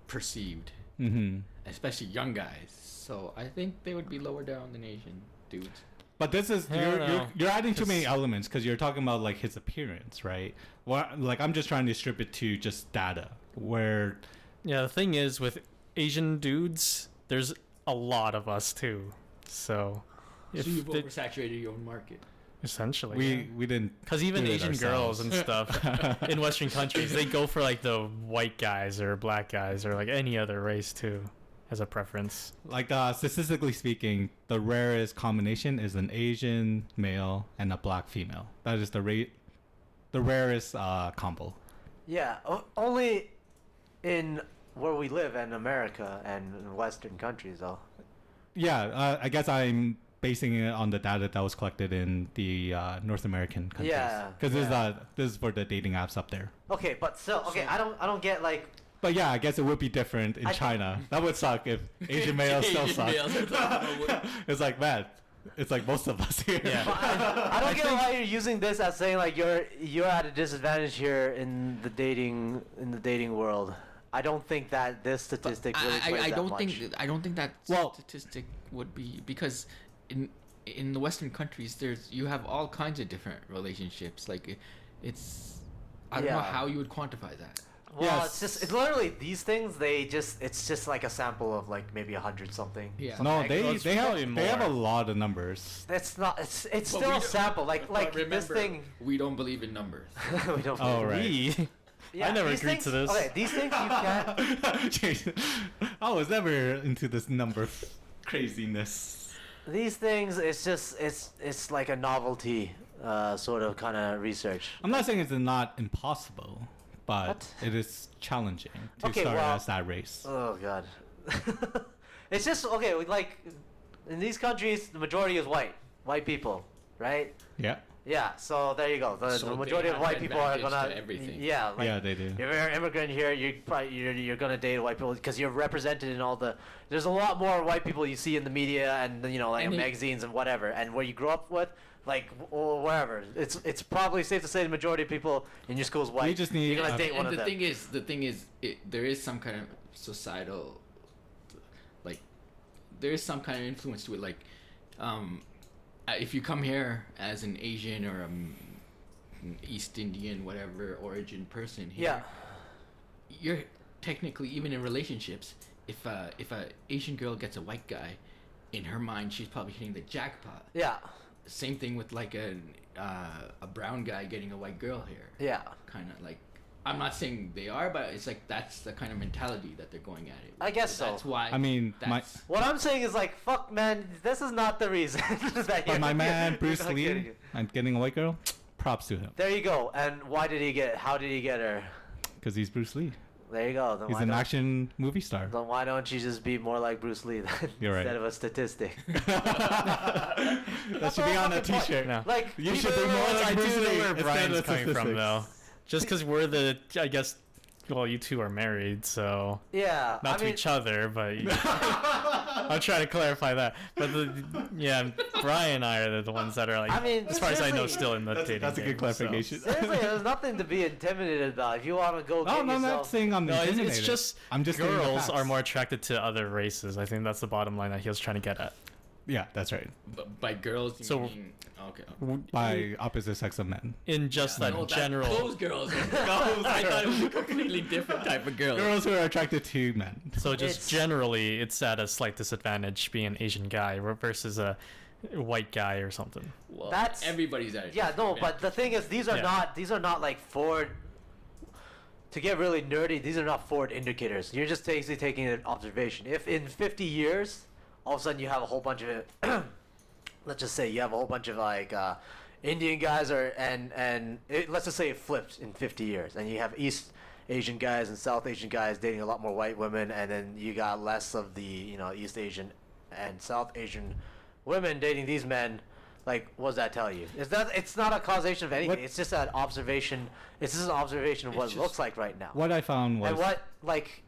perceived, Mm-hmm. especially young guys. So I think they would be lower down than Asian dudes. But this is I don't know. you're adding too many Just- elements, because you're talking about like his appearance, right? Well, like I'm just trying to strip it to just data. Where Yeah, the thing is with Asian dudes, there's a lot of us too. So, So you've they- oversaturated your own market. essentially, we didn't. because even do it Asian ourselves. girls and stuff in Western countries, they go for like the white guys or black guys or like any other race too, as a preference. Like statistically speaking, the rarest combination is an Asian male and a black female. That is the rarest combo. Yeah, only in where we live in America and in Western countries, though. Yeah, I guess I'm basing it on the data that was collected in the North American countries. Yeah, because yeah. this is for the dating apps up there. Okay, but still, okay, So- I don't get like. But yeah, I guess it would be different in I- China. That would suck if Asian males still Asian suck. males are the- It's like, man, it's like most of us here. Yeah. But I don't get why you're using this as saying like you're at a disadvantage here in the dating world. I don't think that this statistic really plays I that don't much. I don't think that Well- statistic would be, because in the Western countries you have all kinds of different relationships. Like it's I don't know Yeah. how you would quantify that. Well, Yes. it's literally these things. It's just like a sample of like maybe 100 something. Yeah. something No, like they Well, it's probably they have a more. lot of numbers. That's not. It's But still we a don't- sample. Like but this remember, thing. we don't believe in numbers. We don't. Oh, right. We- Yeah, I never these agreed things, to this. Okay, these things you can't. Jeez. I was never into this number craziness. These things, it's like a novelty, sort of kind of research. I'm not saying it's not impossible, but What? it is challenging to Okay, start well- as that race. Oh god. It's just okay. Like in these countries, the majority is white people, right? Yeah. Yeah. So there you go. The So they majority of have white people are advantage gonna. to everything. Yeah. Like, Yeah, they do. If you're an immigrant here, you're gonna date white people because you're represented in all the. There's a lot more white people you see in the media and like And in they- magazines and whatever, and where you grew up with, like or wherever. It's probably safe to say the majority of people in your school is white. We just need You're gonna a- date one And of them. the thing is, there is some kind of societal, like, there is some kind of influence to it. Like, if you come here as an Asian or an East Indian, whatever origin person Yeah. here, you're technically, even in relationships, if a Asian girl gets a white guy, in her mind she's probably hitting the jackpot. Yeah. Same thing with like a brown guy getting a white girl here. Yeah. Kind of like, I'm not saying they are, but it's like that's the kind of mentality that they're going at it with. I guess so. That's why. I mean, that's, What I'm saying is like, fuck, man, this is not the reason. that But my man Bruce you're not Lee getting it. and getting a white girl, props to him, There you go. And why did he get it? How did he get her? because he's Bruce Lee. There you go. Then He's why an don't- action movie star. Then why don't you just be more like Bruce Lee then, You're right. instead of a statistic? That should be on a T-shirt. No. Like You people- should be more I like do Bruce know Lee where instead Brian's of coming from, statistics. though. Just because we're the, I guess, well, you two are married, so Yeah, not I to mean, each other, but I'm trying to clarify that. But yeah, Brian and I are the ones that are like, I mean, as far as I know, seriously, still in the dating. That's a good game, so. clarification. seriously, there's nothing to be intimidated about. If you want to go No, get no, I'm not yourself, saying I'm No, intimidated. it's just I'm just stating the girls facts. are more attracted to other races. I think that's the bottom line that he was trying to get at. Yeah, that's right. But by girls, you So- mean okay. By opposite sex of men. In just Yeah. that No, general. those girls. I thought it was a completely different type of girl. Girls who are attracted to men. So just It's- generally, it's at a slight disadvantage being an Asian guy versus a white guy or something. Well, That's- everybody's at it. yeah, no, but the thing is, these are Yeah. not like forward. To get really nerdy, these are not forward indicators. You're just basically taking an observation. If in 50 years, all of a sudden you have a whole bunch of, let's just say you have a whole bunch of like Indian guys let's just say it flipped in 50 years, and you have East Asian guys and South Asian guys dating a lot more white women, and then you got less of the East Asian and South Asian women dating these men. Like, what does that tell you? It's not a causation of anything. What- It's just an observation. It's just an observation of what It's it looks just- like right now. What I found was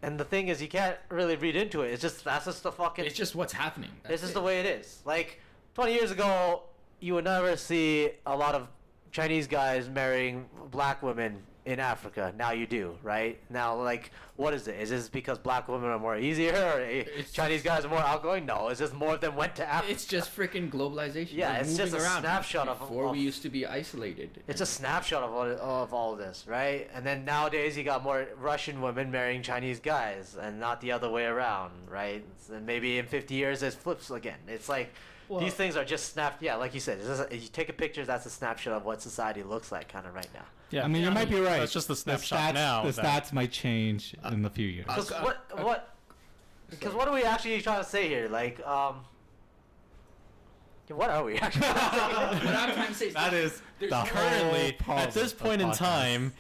And the thing is, you can't really read into it. That's just the fucking. It's just what's happening. This is That's the it. way it is. Like 20 years ago, you would never see a lot of Chinese guys marrying black women in Africa. Now you do, right? Now, like, what is it? Is this because black women are more easier, or Chinese guys are more outgoing? No, it's just more of them went to Africa. It's just freaking globalization. Yeah, We're it's just moving a around. snapshot of- Before we used to be isolated. It's a snapshot of all of this, right? And then nowadays you got more Russian women marrying Chinese guys, and not the other way around, right? And maybe in 50 years it flips again. It's like these things are just Yeah, like you said, you take a picture. That's a snapshot of what society looks like, kind of right now. Yeah, I mean, you might be right. That's just the snapshot stats, now. The that- stats might change in a few years. Because Okay. what are we actually trying to say here? Like, what are we actually trying to say? What I'm trying to say is That is there's the Currently, whole at this problem point in of podcasts. time,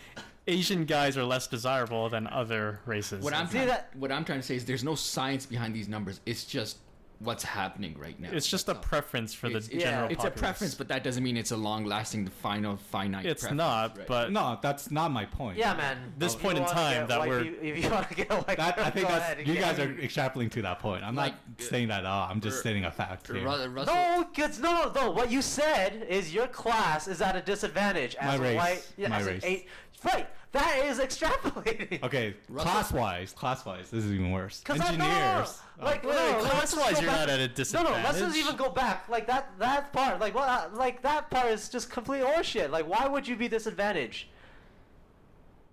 Asian guys are less desirable than other races. what I'm See trying, that- what I'm trying to say is there's no science behind these numbers. It's just what's happening right now. It's just a That's all. preference for the It's general a populace. preference, but that doesn't mean it's a long-lasting, finite It's preference, not, right? but No, that's not my point. Yeah, man. This If point you in wanna time get that white we're- peop- if you want to get a white That, I think go that's ahead and you get guys it. are extrapolating to that point. I'm Like, not saying that. Oh, I'm just stating a fact here. Russell, No, kids, no. What you said is your class is at a disadvantage as My a race. white. Yeah, My as race. Right. That is extrapolating. Okay, Russell- class-wise, this is even worse. 'Cause Engineers. Like, Wait, let's class-wise, just go back. You're not at a No, let's disadvantage. just even go back. Like that part. Like what? Like that part is just complete horseshit. Like, why would you be disadvantaged?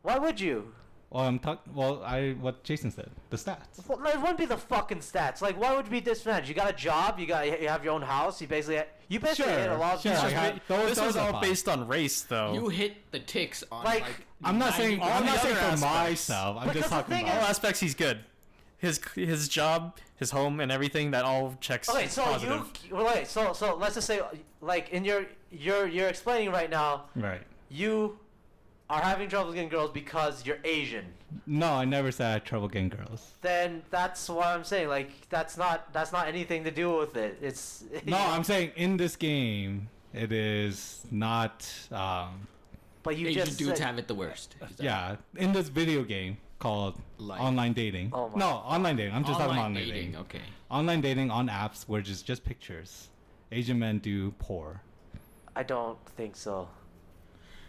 Why would you? What Jason said, the stats. Well, it wouldn't be the fucking stats. Like, why would you be disadvantaged? You got a job. You have your own house. You basically Sure, hit a lot of sure, these I just- got- those this is are all fine. based on race, though. you hit the ticks on Like, I'm not saying 90% all the for other aspects. myself. I'm Because just the talking thing all about. aspects, he's good. His job, his home, and everything that all checks Okay, so positive. so let's just say, like, in you're explaining right now, Right. you are having trouble getting girls because you're Asian. No, I never said I had trouble getting girls. Then that's what I'm saying. Like, that's not anything to do with it. It's No, I'm saying in this game, it is not. But you Asian just dudes said, have it the worst. Is that- Yeah, in this video game called Like- online dating. Oh my No, online dating. I'm just talking about Online online dating. Okay. Online dating on apps where it's just pictures. Asian men do poor. I don't think so.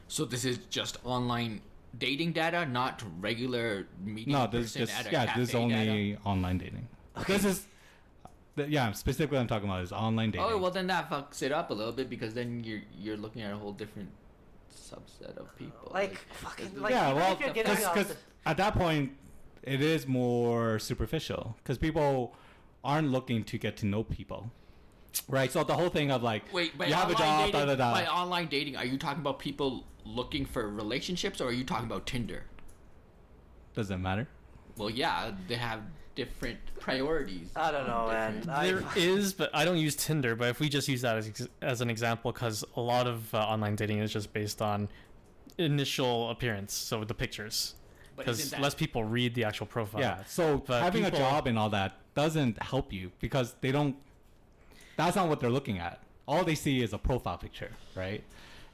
So this is just online dating data, not regular meeting No, this person is just at a this is cafe only data? online dating. This is specifically I'm talking about is online dating. Oh well, then that fucks it up a little bit because then you're looking at a whole different subset of people. Like, fucking, there's- like, yeah, even well, if you're getting off because the- at that point, it is more superficial because people aren't looking to get to know people, right? So the whole thing of like, Wait, by you have a online job, dating, by da. online dating, are you talking about people looking for relationships, or are you talking about Tinder? Does it matter? Well, yeah, they have different priorities. I don't know, man. Different- There is, but I don't use Tinder. But if we just use that as an example, because a lot of online dating is just based on initial appearance, so the pictures, But because isn't that- less people read the actual profile. Yeah. So But having people- a job and all that doesn't help you because they don't. That's not what they're looking at. All they see is a profile picture, right?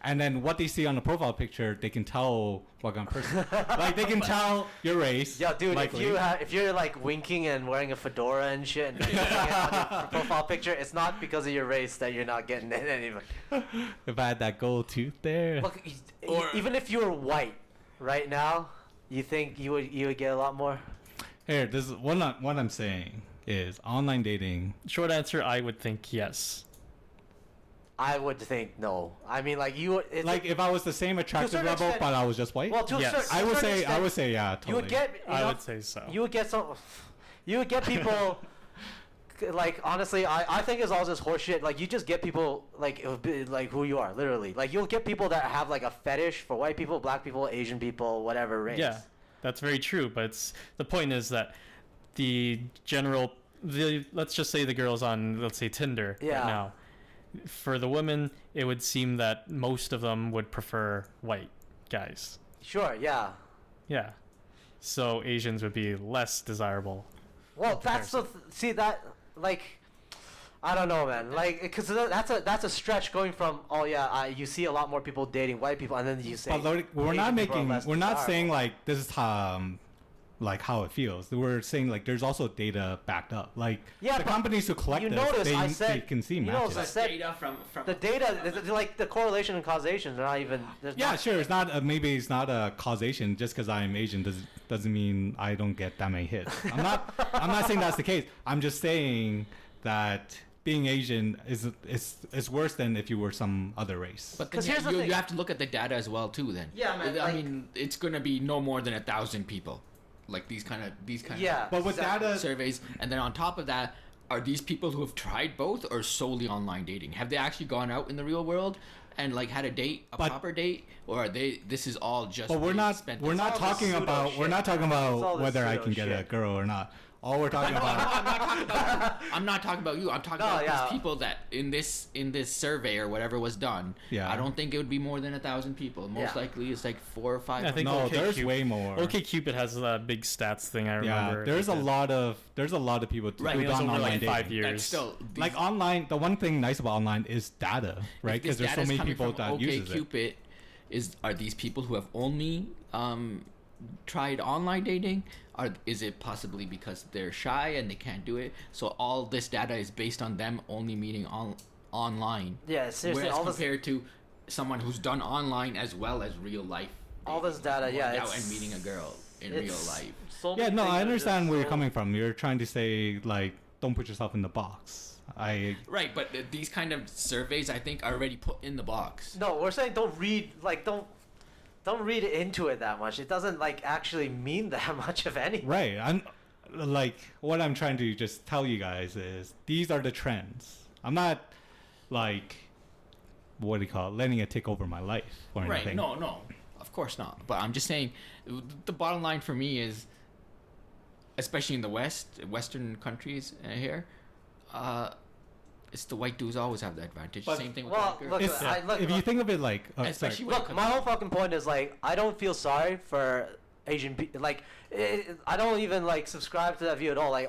And then what they see on the profile picture, they can tell what kind of person. Like they can tell your race. Yo, dude, likely. if you're like winking and wearing a fedora and shit and like, on your profile picture, it's not because of your race that you're not getting it anyway. If I had that gold tooth there. Look, Or- even if you were white right now, you think you would get a lot more? Here, this is what I'm saying is online dating. Short answer, I would think yes. I would think no. I mean, like you. It's Like if I was the same attractive certain level, extent- but I was just white. Yes. I would say extent, yeah. Totally. You would get. I would say so. You would get some. You would get people. Like honestly, I think it's all just horseshit. Like you just get people like it would be, like who you are, literally. Like you'll get people that have like a fetish for white people, black people, Asian people, whatever race. Yeah, that's very true. But the point is that let's just say the girls on, let's say, Tinder Yeah. right now. For the women, it would seem that most of them would prefer white guys. Sure. Yeah. Yeah. So Asians would be less desirable. Well, that's the see that like. I don't know, man. Like, because that's a stretch going from you see a lot more people dating white people, and then you say. But like, we're Asian not people are making. less We're not desirable. saying like this is like how it feels. We're saying like there's also data backed up. Like Yeah, the but companies who collect you this, notice they, I said- they can see you matches. notice I said- data from The data, like the correlation and causation, they're not even. Yeah, sure. It's not maybe it's not a causation. Just because I'm Asian doesn't mean I don't get that many hits. I'm not saying that's the case. I'm just saying that being Asian is worse than if you were some other race. But 'Cause then here's the you thing. have to look at the data as well too. Then Yeah, man, I like- mean, it's gonna be no more than 1,000 people, like these kind of Yeah. But with exactly. data, surveys, and then on top of that, are these people who have tried both or solely online dating? Have they actually gone out in the real world and like had a date, a But- proper date, or are they? This is all just. but we're they not spent we're this- not all the talking pseudo about shit. we're not talking It's all about the whether I pseudo can get a shit. girl or not. All we're talking No, about. I'm not talking about. I'm not talking about you. I'm talking No, about yeah. these people that in this survey or whatever was done. Yeah. I don't think it would be more than 1,000 people. Most Yeah. likely, it's like 4 or 5. I think No, OK there's Cupid- way more. OK Cupid has a big stats thing. I Yeah, remember. there's a Because- lot of people Right, who it was done over online like dating. 5 years. That's still Like online, the one thing nice about online is data, right? If this Because there's so data's many coming people from that uses it. OkCupid, are these people who have only tried online dating? Is it possibly because they're shy and they can't do it? So all this data is based on them only meeting online. Yeah, seriously, Whereas all this compared to someone who's done online as well as real life. All this data, going yeah, out it's- and meeting a girl in real it's life. so Yeah, many no, things I are understand just where you're so- coming from. You're trying to say like, don't put yourself in the box. Right, but these kind of surveys, I think, are already put in the box. No, we're saying don't read read into it that much. It doesn't like actually mean that much of anything. Right. I'm like what I'm trying to just tell you guys is these are the trends. I'm not like what do you call it, letting it take over my life or Right, anything. no, of course not. But I'm just saying, the bottom line for me is, especially in the Western countries here, it's the white dudes always have the advantage. But- Same thing with Well, the girls. look, It's, if you think of it like Especially sorry. Look, my whole fucking point is like I don't feel sorry for Asian people. Like I don't even like subscribe to that view at all. Like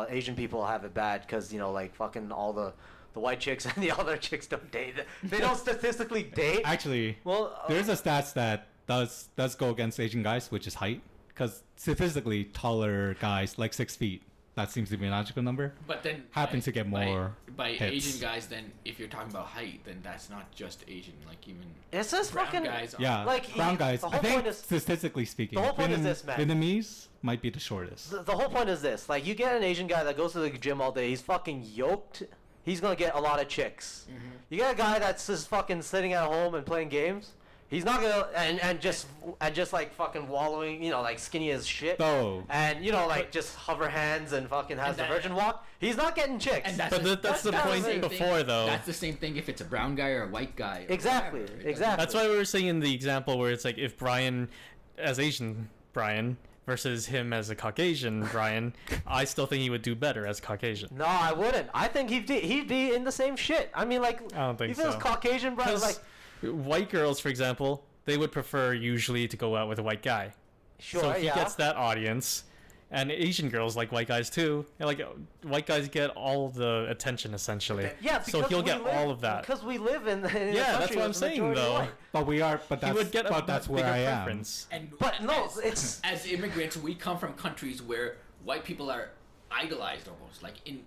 Asian people have it bad because like fucking all the white chicks and the other chicks don't date. They don't statistically date. Actually, Well, there's a stats that does go against Asian guys, which is height. Because statistically, taller guys like 6 feet, that seems to be a logical number. But then happens to get more by hits. Asian guys. Then if you're talking about height, then that's not just Asian. Like even it's just brown fucking guys. Yeah, Like, brown guys. the I whole think point is- statistically speaking, the whole point is this, man. Vietnamese might be the shortest. the whole point is this: like, you get an Asian guy that goes to the gym all day. He's fucking yoked. He's gonna get a lot of chicks. Mm-hmm. You get a guy that's just fucking sitting at home and playing games. He's not gonna and just like fucking wallowing, like skinny as shit. So And like just hover hands and fucking has And the that- virgin walk. He's not getting chicks. And that's But that's the the point same thing- before, though. That's the same thing if it's a brown guy or a white guy. or Exactly, whatever. It doesn't- exactly. That's why we were saying in the example where it's like if Brian, as Asian Brian, versus him as a Caucasian Brian, I still think he would do better as Caucasian. No, I wouldn't. I think he'd be in the same shit. I mean, like, I don't think even as so. Caucasian, bro, Because like, white girls, for example, they would prefer usually to go out with a white guy. sure, So if he yeah. gets that audience, And Asian girls like white guys too. And like white guys get all the attention essentially. Yeah, so he'll get all of that. Because we live in a Yeah, that's country what I'm with saying majority though. white. But He would get a that's bigger where I am. preference. But no, it's as immigrants, we come from countries where white people are idolized almost, like in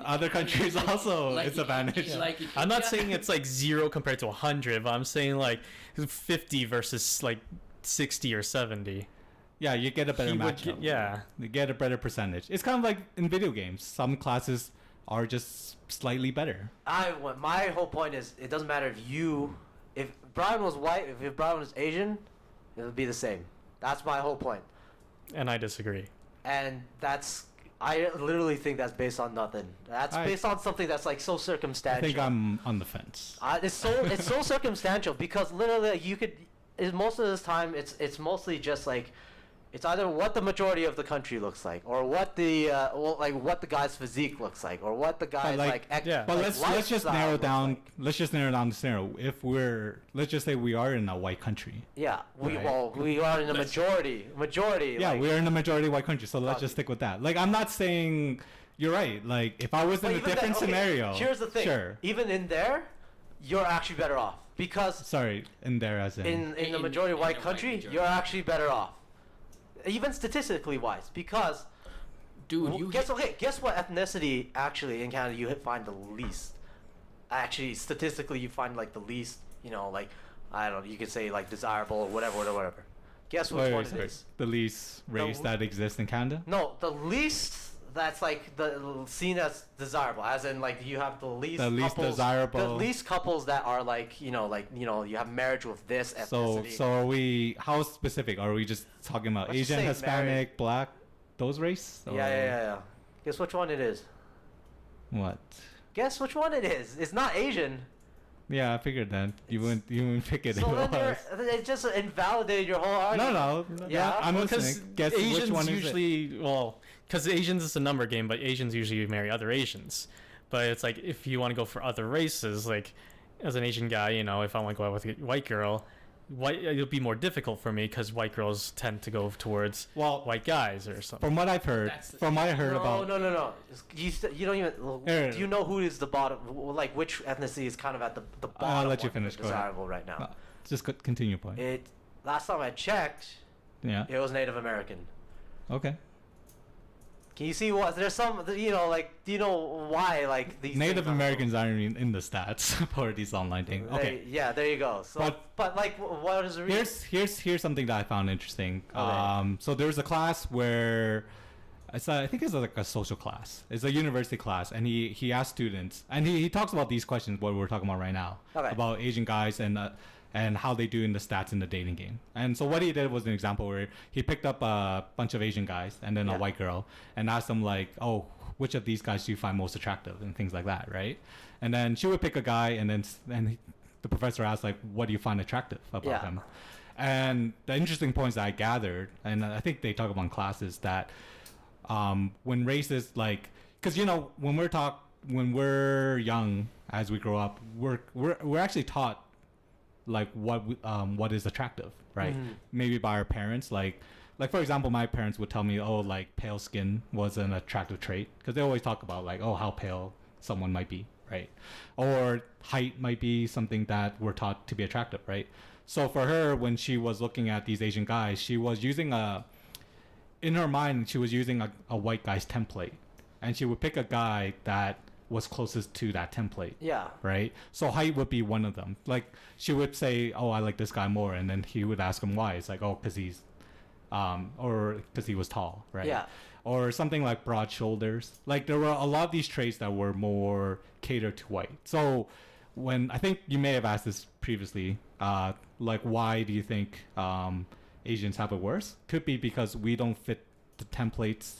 other countries also like it's advantage. Like I'm not saying it's like 0 compared to 100, but I'm saying like 50 versus like 60 or 70. Yeah, you get a better matchup. Yeah. You get a better percentage. It's kind of like in video games. Some classes are just slightly better. My whole point is it doesn't matter if Brian was white, if Brian was Asian, it would be the same. That's my whole point. And I disagree. And I literally think that's based on nothing. That's based on something that's like so circumstantial. I think I'm on the fence. It's so circumstantial because literally most of this time it's mostly just like it's either what the majority of the country looks like or what the what the guy's physique looks like or what the guy's But let's just narrow down. Like. Let's just narrow down the scenario. Let's just say we are in a white country. Yeah, we Right. are in a majority. Yeah, we are in a majority white country. So let's just stick with that. Like I'm not saying you're right. Like if I was in a different scenario. Here's the thing. Sure. Even in there, you're actually better off because Sorry, in there as in the majority white country, you're actually better off. Even statistically wise, because dude, guess what ethnicity actually in Canada you find the least. Actually, statistically, you find like the least. You know, like I don't know. You could say like desirable or whatever. Guess which one it is? The least race that exists in Canada? No, the least that's like seen as desirable, as in like you have the least desirable, the least couples that are like you have marriage with this ethnicity. So are we? How specific are we? Just talking about Let's Asian, Hispanic, Black, those race? Or Yeah. Guess which one it is? What? Guess which one it is? It's not Asian. Yeah, I figured that you wouldn't pick it. So then it just invalidated your whole argument. No. Yeah, I'm listening. Guess Asians which one usually because Asians is a number game, but Asians usually marry other Asians. But it's like if you want to go for other races, like as an Asian guy, if I want to go out with a white girl, it'll be more difficult for me because white girls tend to go towards white guys or something. From what I've heard, about No. You don't even. Do you know who is the bottom? Like which ethnicity is kind of at the bottom? I'll let you finish. Desirable right now. Just continue, point. Last time I checked, it was Native American. Okay. Can you see what there's some do you know why like these Native Americans aren't in the stats for these online things? Okay. There you go. So but like what is the reason? Here's something that I found interesting. Okay. So there's a class where I think it's like a social class. It's a university class, and he asked students, and he talks about these questions what we're talking about right now about Asian guys and how they do in the stats in the dating game. And so what he did was an example where he picked up a bunch of Asian guys and then a white girl and asked them like, oh, which of these guys do you find most attractive and things like that, right? And then she would pick a guy and then the professor asked like, what do you find attractive about him? And the interesting points that I gathered, and I think they talk about in class, is that when race is like, because when we're young as we grow up, we're actually taught like what is attractive, right? Mm-hmm. Maybe by our parents, like for example, my parents would tell me, oh, like pale skin was an attractive trait, because they always talk about like, oh, how pale someone might be, right? Or height might be something that we're taught to be attractive, right? So for her, when she was looking at these Asian guys, she was using in her mind, she was using a white guy's template, and she would pick a guy that was closest to that template. Yeah. Right? So height would be one of them. Like, she would say, oh, I like this guy more. And then he would ask him why. It's like, oh, because he's, or because he was tall, right? Yeah. Or something like broad shoulders. Like, there were a lot of these traits that were more catered to white. So, I think you may have asked this previously, like, why do you think Asians have it worse? Could be because we don't fit the templates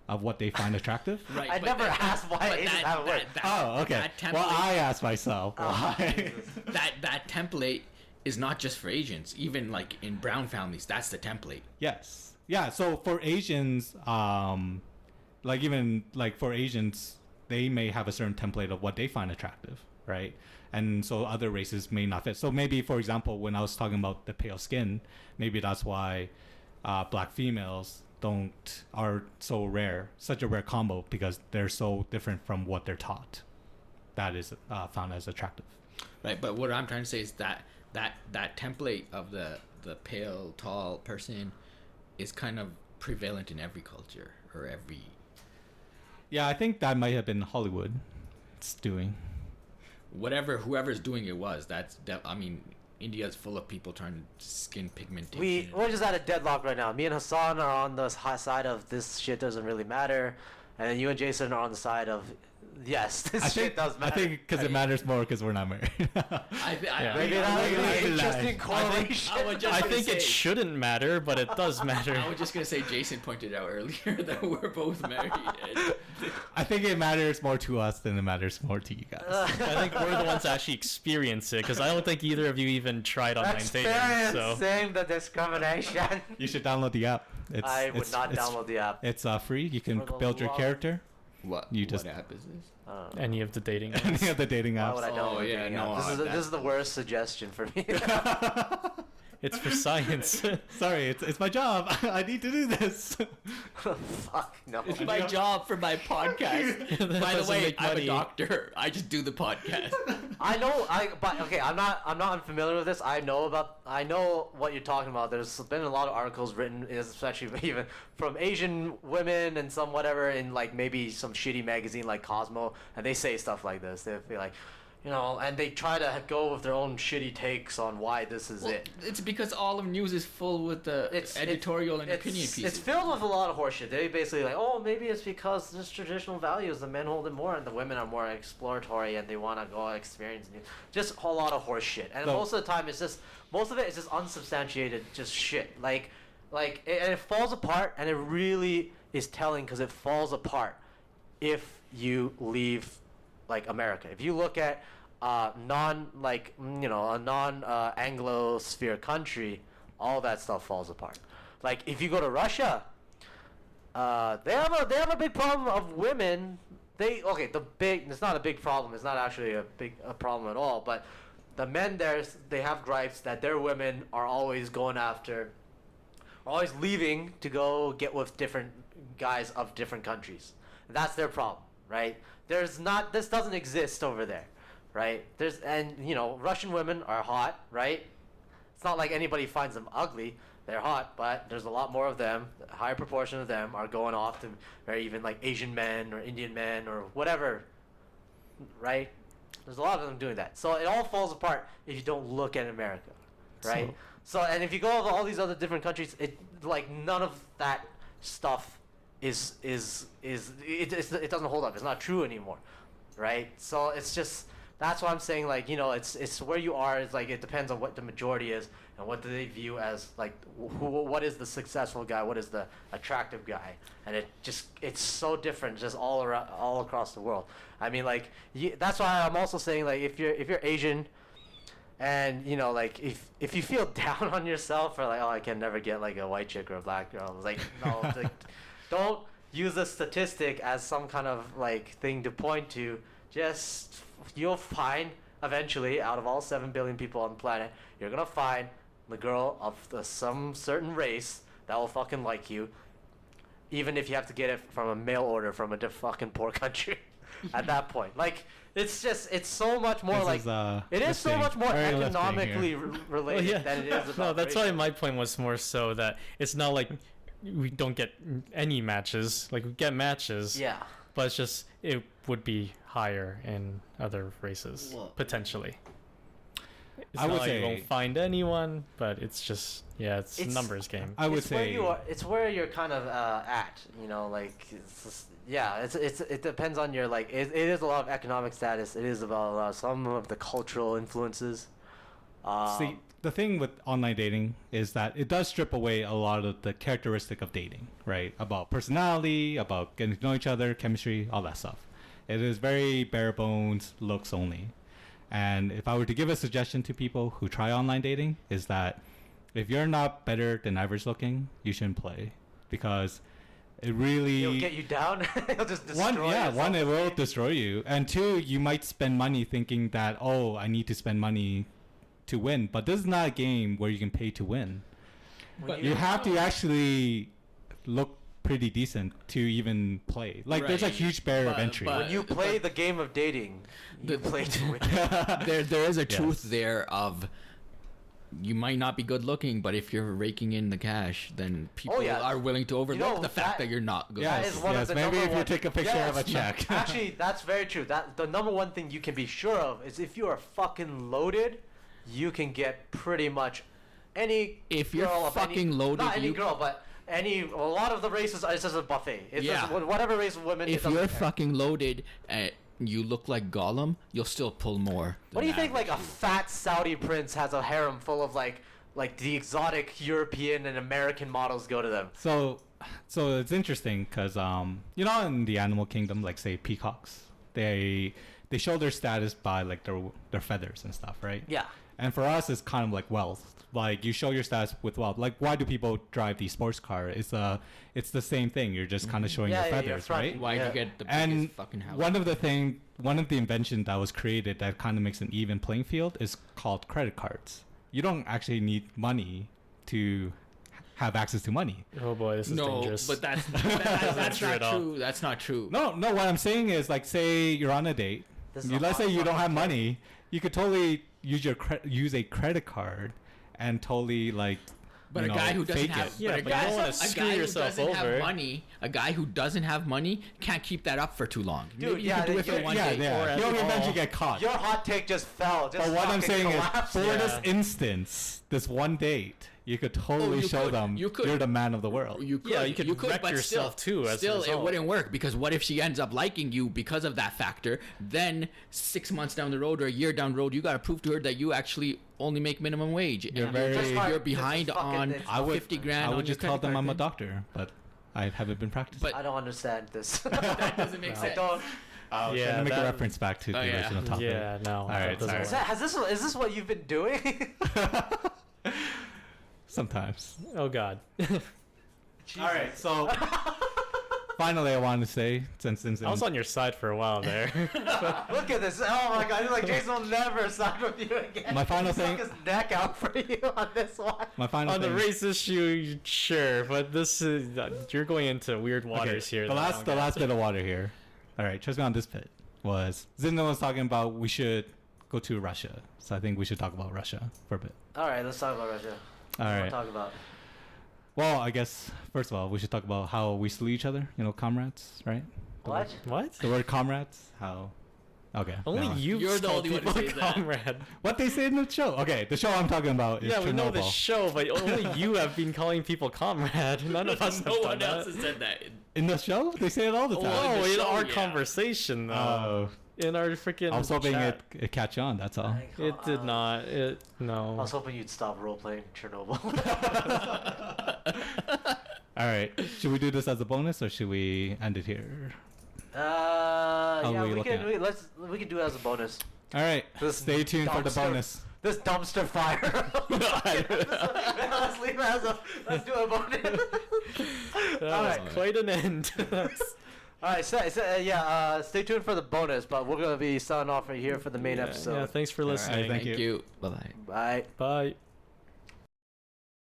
of what they find attractive. Right, I never asked why Asians have it worse. Oh, okay. Well, I asked myself why. that template is not just for Asians. Even like in brown families, that's the template. Yes. Yeah. So for Asians, for Asians, they may have a certain template of what they find attractive, right? And so other races may not fit. So maybe, for example, when I was talking about the pale skin, maybe that's why Black females are so rare, such a rare combo because they're so different from what they're taught. That is found as attractive. Right, but what I'm trying to say is that template of the pale, tall person is kind of prevalent in every culture or every. Yeah, I think that might have been Hollywood. It's doing. Whoever's doing it was. I mean, India's full of people trying to skin pigmentation. We're just at a deadlock right now. Me and Hassan are on the high side of this shit doesn't really matter, and then you and Jason are on the side of yes, this shit does matter. I think because it matters more because we're not married. Maybe that's an interesting correlation. I think it shouldn't matter, but it does matter. I was just gonna say Jason pointed out earlier that we're both married. And I think it matters more to us than it matters more to you guys. I think we're the ones that actually experience it because I don't think either of you even tried online dating. Experiencing the discrimination. You should download the app. I would not download the app. It's free. You can build your character. What app is this? Any of the dating apps. Any of the dating apps. Why would I download dating apps? This is the worst suggestion for me. It's for science. Sorry, it's my job. I need to do this. Fuck no. It's my job for my podcast. By the way, I'm a doctor. I just do the podcast. I know. But okay, I'm not unfamiliar with this. I know what you're talking about. There's been a lot of articles written, especially even from Asian women and some whatever in like maybe some shitty magazine like Cosmo, and they say stuff like this. They feel like, you know, and they try to go with their own shitty takes on why this is it. It's because all of news is full with the editorial and opinion pieces. It's filled with a lot of horseshit. They basically like, oh, maybe it's because there's traditional values. The men hold it more, and the women are more exploratory, and they want to go experience new. Just a lot of horseshit. And most of the time, most of it is just unsubstantiated, just shit. And it falls apart, and it really is telling because it falls apart if you leave like America. If you look at a non-Anglosphere country, all that stuff falls apart. Like if you go to Russia, they have a big problem of women. It's not a big problem. It's not actually a problem at all. But the men there, they have gripes that their women are always always leaving to go get with different guys of different countries. That's their problem, right? This doesn't exist over there, right? Russian women are hot, right? It's not like anybody finds them ugly. They're hot, but there's a lot more of them. A higher proportion of them are going off to very even like Asian men or Indian men or whatever, right? There's a lot of them doing that. So it all falls apart if you don't look at America, right? So and if you go to all these other different countries, none of that stuff it doesn't hold up. It's not true anymore, right? So it's just that's why I'm saying it's where you are. It's like it depends on what the majority is and what do they view as like what is the successful guy, what is the attractive guy, and it's so different just all around all across the world. I mean that's why I'm also saying if you're Asian. And if you feel down on yourself or I can never get a white chick or a black girl, no, don't use a statistic as some kind of thing to point to. Just you'll find eventually out of all 7 billion people on the planet, you're gonna find the girl of some certain race that will fucking like you, even if you have to get it from a mail order from a fucking poor country. At that point, it's so much more it is so much more economically related than it is about No, that's why my point was more so that it's not like we don't get any matches. We get matches. Yeah. But it's just it would be higher in other races potentially. I would say you won't find anyone, but it's just it's a numbers game. I would say it's where you're kind of at. It depends on your it is a lot of economic status. It is about some of the cultural influences. See, the thing with online dating is that it does strip away a lot of the characteristic of dating, right? About personality, about getting to know each other, chemistry, all that stuff. It is very bare bones, looks only. And if I were to give a suggestion to people who try online dating, is that if you're not better than average looking, you shouldn't play, because it really it'll get you down. It'll just destroy one, it will destroy you, and two, you might spend money thinking that I need to spend money to win, but this is not a game where you can pay to win. But you have to actually look pretty decent to even play. Like there's a Right. huge barrier of entry. but- When you play the game of dating, you play to win. there is a truth Yes. there of you might not be good looking, but if you're raking in the cash, then people yeah. are willing to overlook the fact that you're not good. That Yes, is one yes, of the maybe number if you one, take a picture of a check. Actually, that's very true. That the number one thing you can be sure of is if you are fucking loaded, you can get pretty much any If you're girl of fucking any, loaded, not any you- girl, but a lot of the races, it's just a buffet. It's Yeah. just whatever race of women. it If doesn't you're care. fucking loaded and you look like Gollum, you'll still pull more. What do you than think? Like a average. fat Saudi prince has a harem full of like the exotic European and American models go to them. So it's interesting because you know, in the animal kingdom, like say peacocks, they show their status by like their feathers and stuff, right? Yeah. And for us, it's kind of like wealth. Like you show your status with wealth. Like why do people drive these sports cars? It's the same thing. You're just kind of showing Yeah, your yeah, you're feathers, fronting. right? Why'd Yeah. you get the And biggest fucking house? one of the inventions that was created that kind of makes an even playing field is called credit cards. You don't actually need money to have access to money. Oh boy, this is dangerous. but that's true not at all. true. That's not true. No, what I'm saying is like say you're on a date. This is a Let's hot say you don't fucking have take. money. You could totally use a credit card and totally like. But you a know, guy who doesn't fake have, it. Yeah, but a but guy, you don't wanna a screw guy who yourself doesn't over. have money, a guy who doesn't have money can't keep that up for too long. Dude, Maybe you yeah, can do it for you're- one Yeah, day. Or yeah. at You'll all. eventually get caught. Your hot take just fell. Just But what I'm fucking saying collapsed. is, for Yeah. this instance, this one date, you could totally you show could. them You could. you're the man of the world. You could, Yeah, you could wreck but yourself still, too as a Still, it result. wouldn't work because what if she ends up liking you because of that factor? Then 6 months down the road or a year down the road, you got to prove to her that you actually only make minimum wage. You're and very- you're, Just like- you're this behind is fucking- on it's- I would 50 grand. I on would your just tell credit them card I'm a thing. doctor, but I haven't been practicing. But I don't understand this. that doesn't make I sense. don't. I was Yeah, trying to make a that- reference back to the Oh, yeah. original topic. Yeah, no. All right, that doesn't sorry. work. Is this what you've been doing? Sometimes. Oh god. All right, so finally, I wanted to say since I was on your side for a while there. Look at this. Oh my god. He's like, Jason will never side with you again. My final He stuck thing- his neck out for you on this one. my final On the thing. race issue, sure, but this is you're going into weird waters here. The that last bit of water here. All right, trust me on this bit was Zinda was talking about we should go to Russia, so I think we should talk about Russia for a bit. All right, let's talk about Russia. All What right. talk about? Well, I guess first of all we should talk about how we salute each other. You know, comrades, right? What? What? The word comrades. How? Okay. Only no. you You're the called only one people to say that. comrade. What they say in the show. Okay, the show I'm talking about is Yeah, Chernobyl. we know the show, but only you have been calling people comrade. None of us No have one done else that. has said that. In the show, they say it all the time. Oh, No, the in show, our yeah. conversation though. Oh, In our freaking I was hoping chat. it catch on. That's all. It did not. It I no. was hoping you'd stop role playing Chernobyl. All right, should we do this as a bonus or should we end it here? Yeah, are we we looking can. at? We can do it as a bonus. All right, This stay tuned for the dumpster- bonus. This dumpster fire. Let's leave it as a. Let's do a bonus. That All was right. quite an end. All right, stay tuned for the bonus, but we're gonna be signing off right here for the main episode. Yeah, thanks for All right, listening. thank you. Bye bye. Bye. Bye.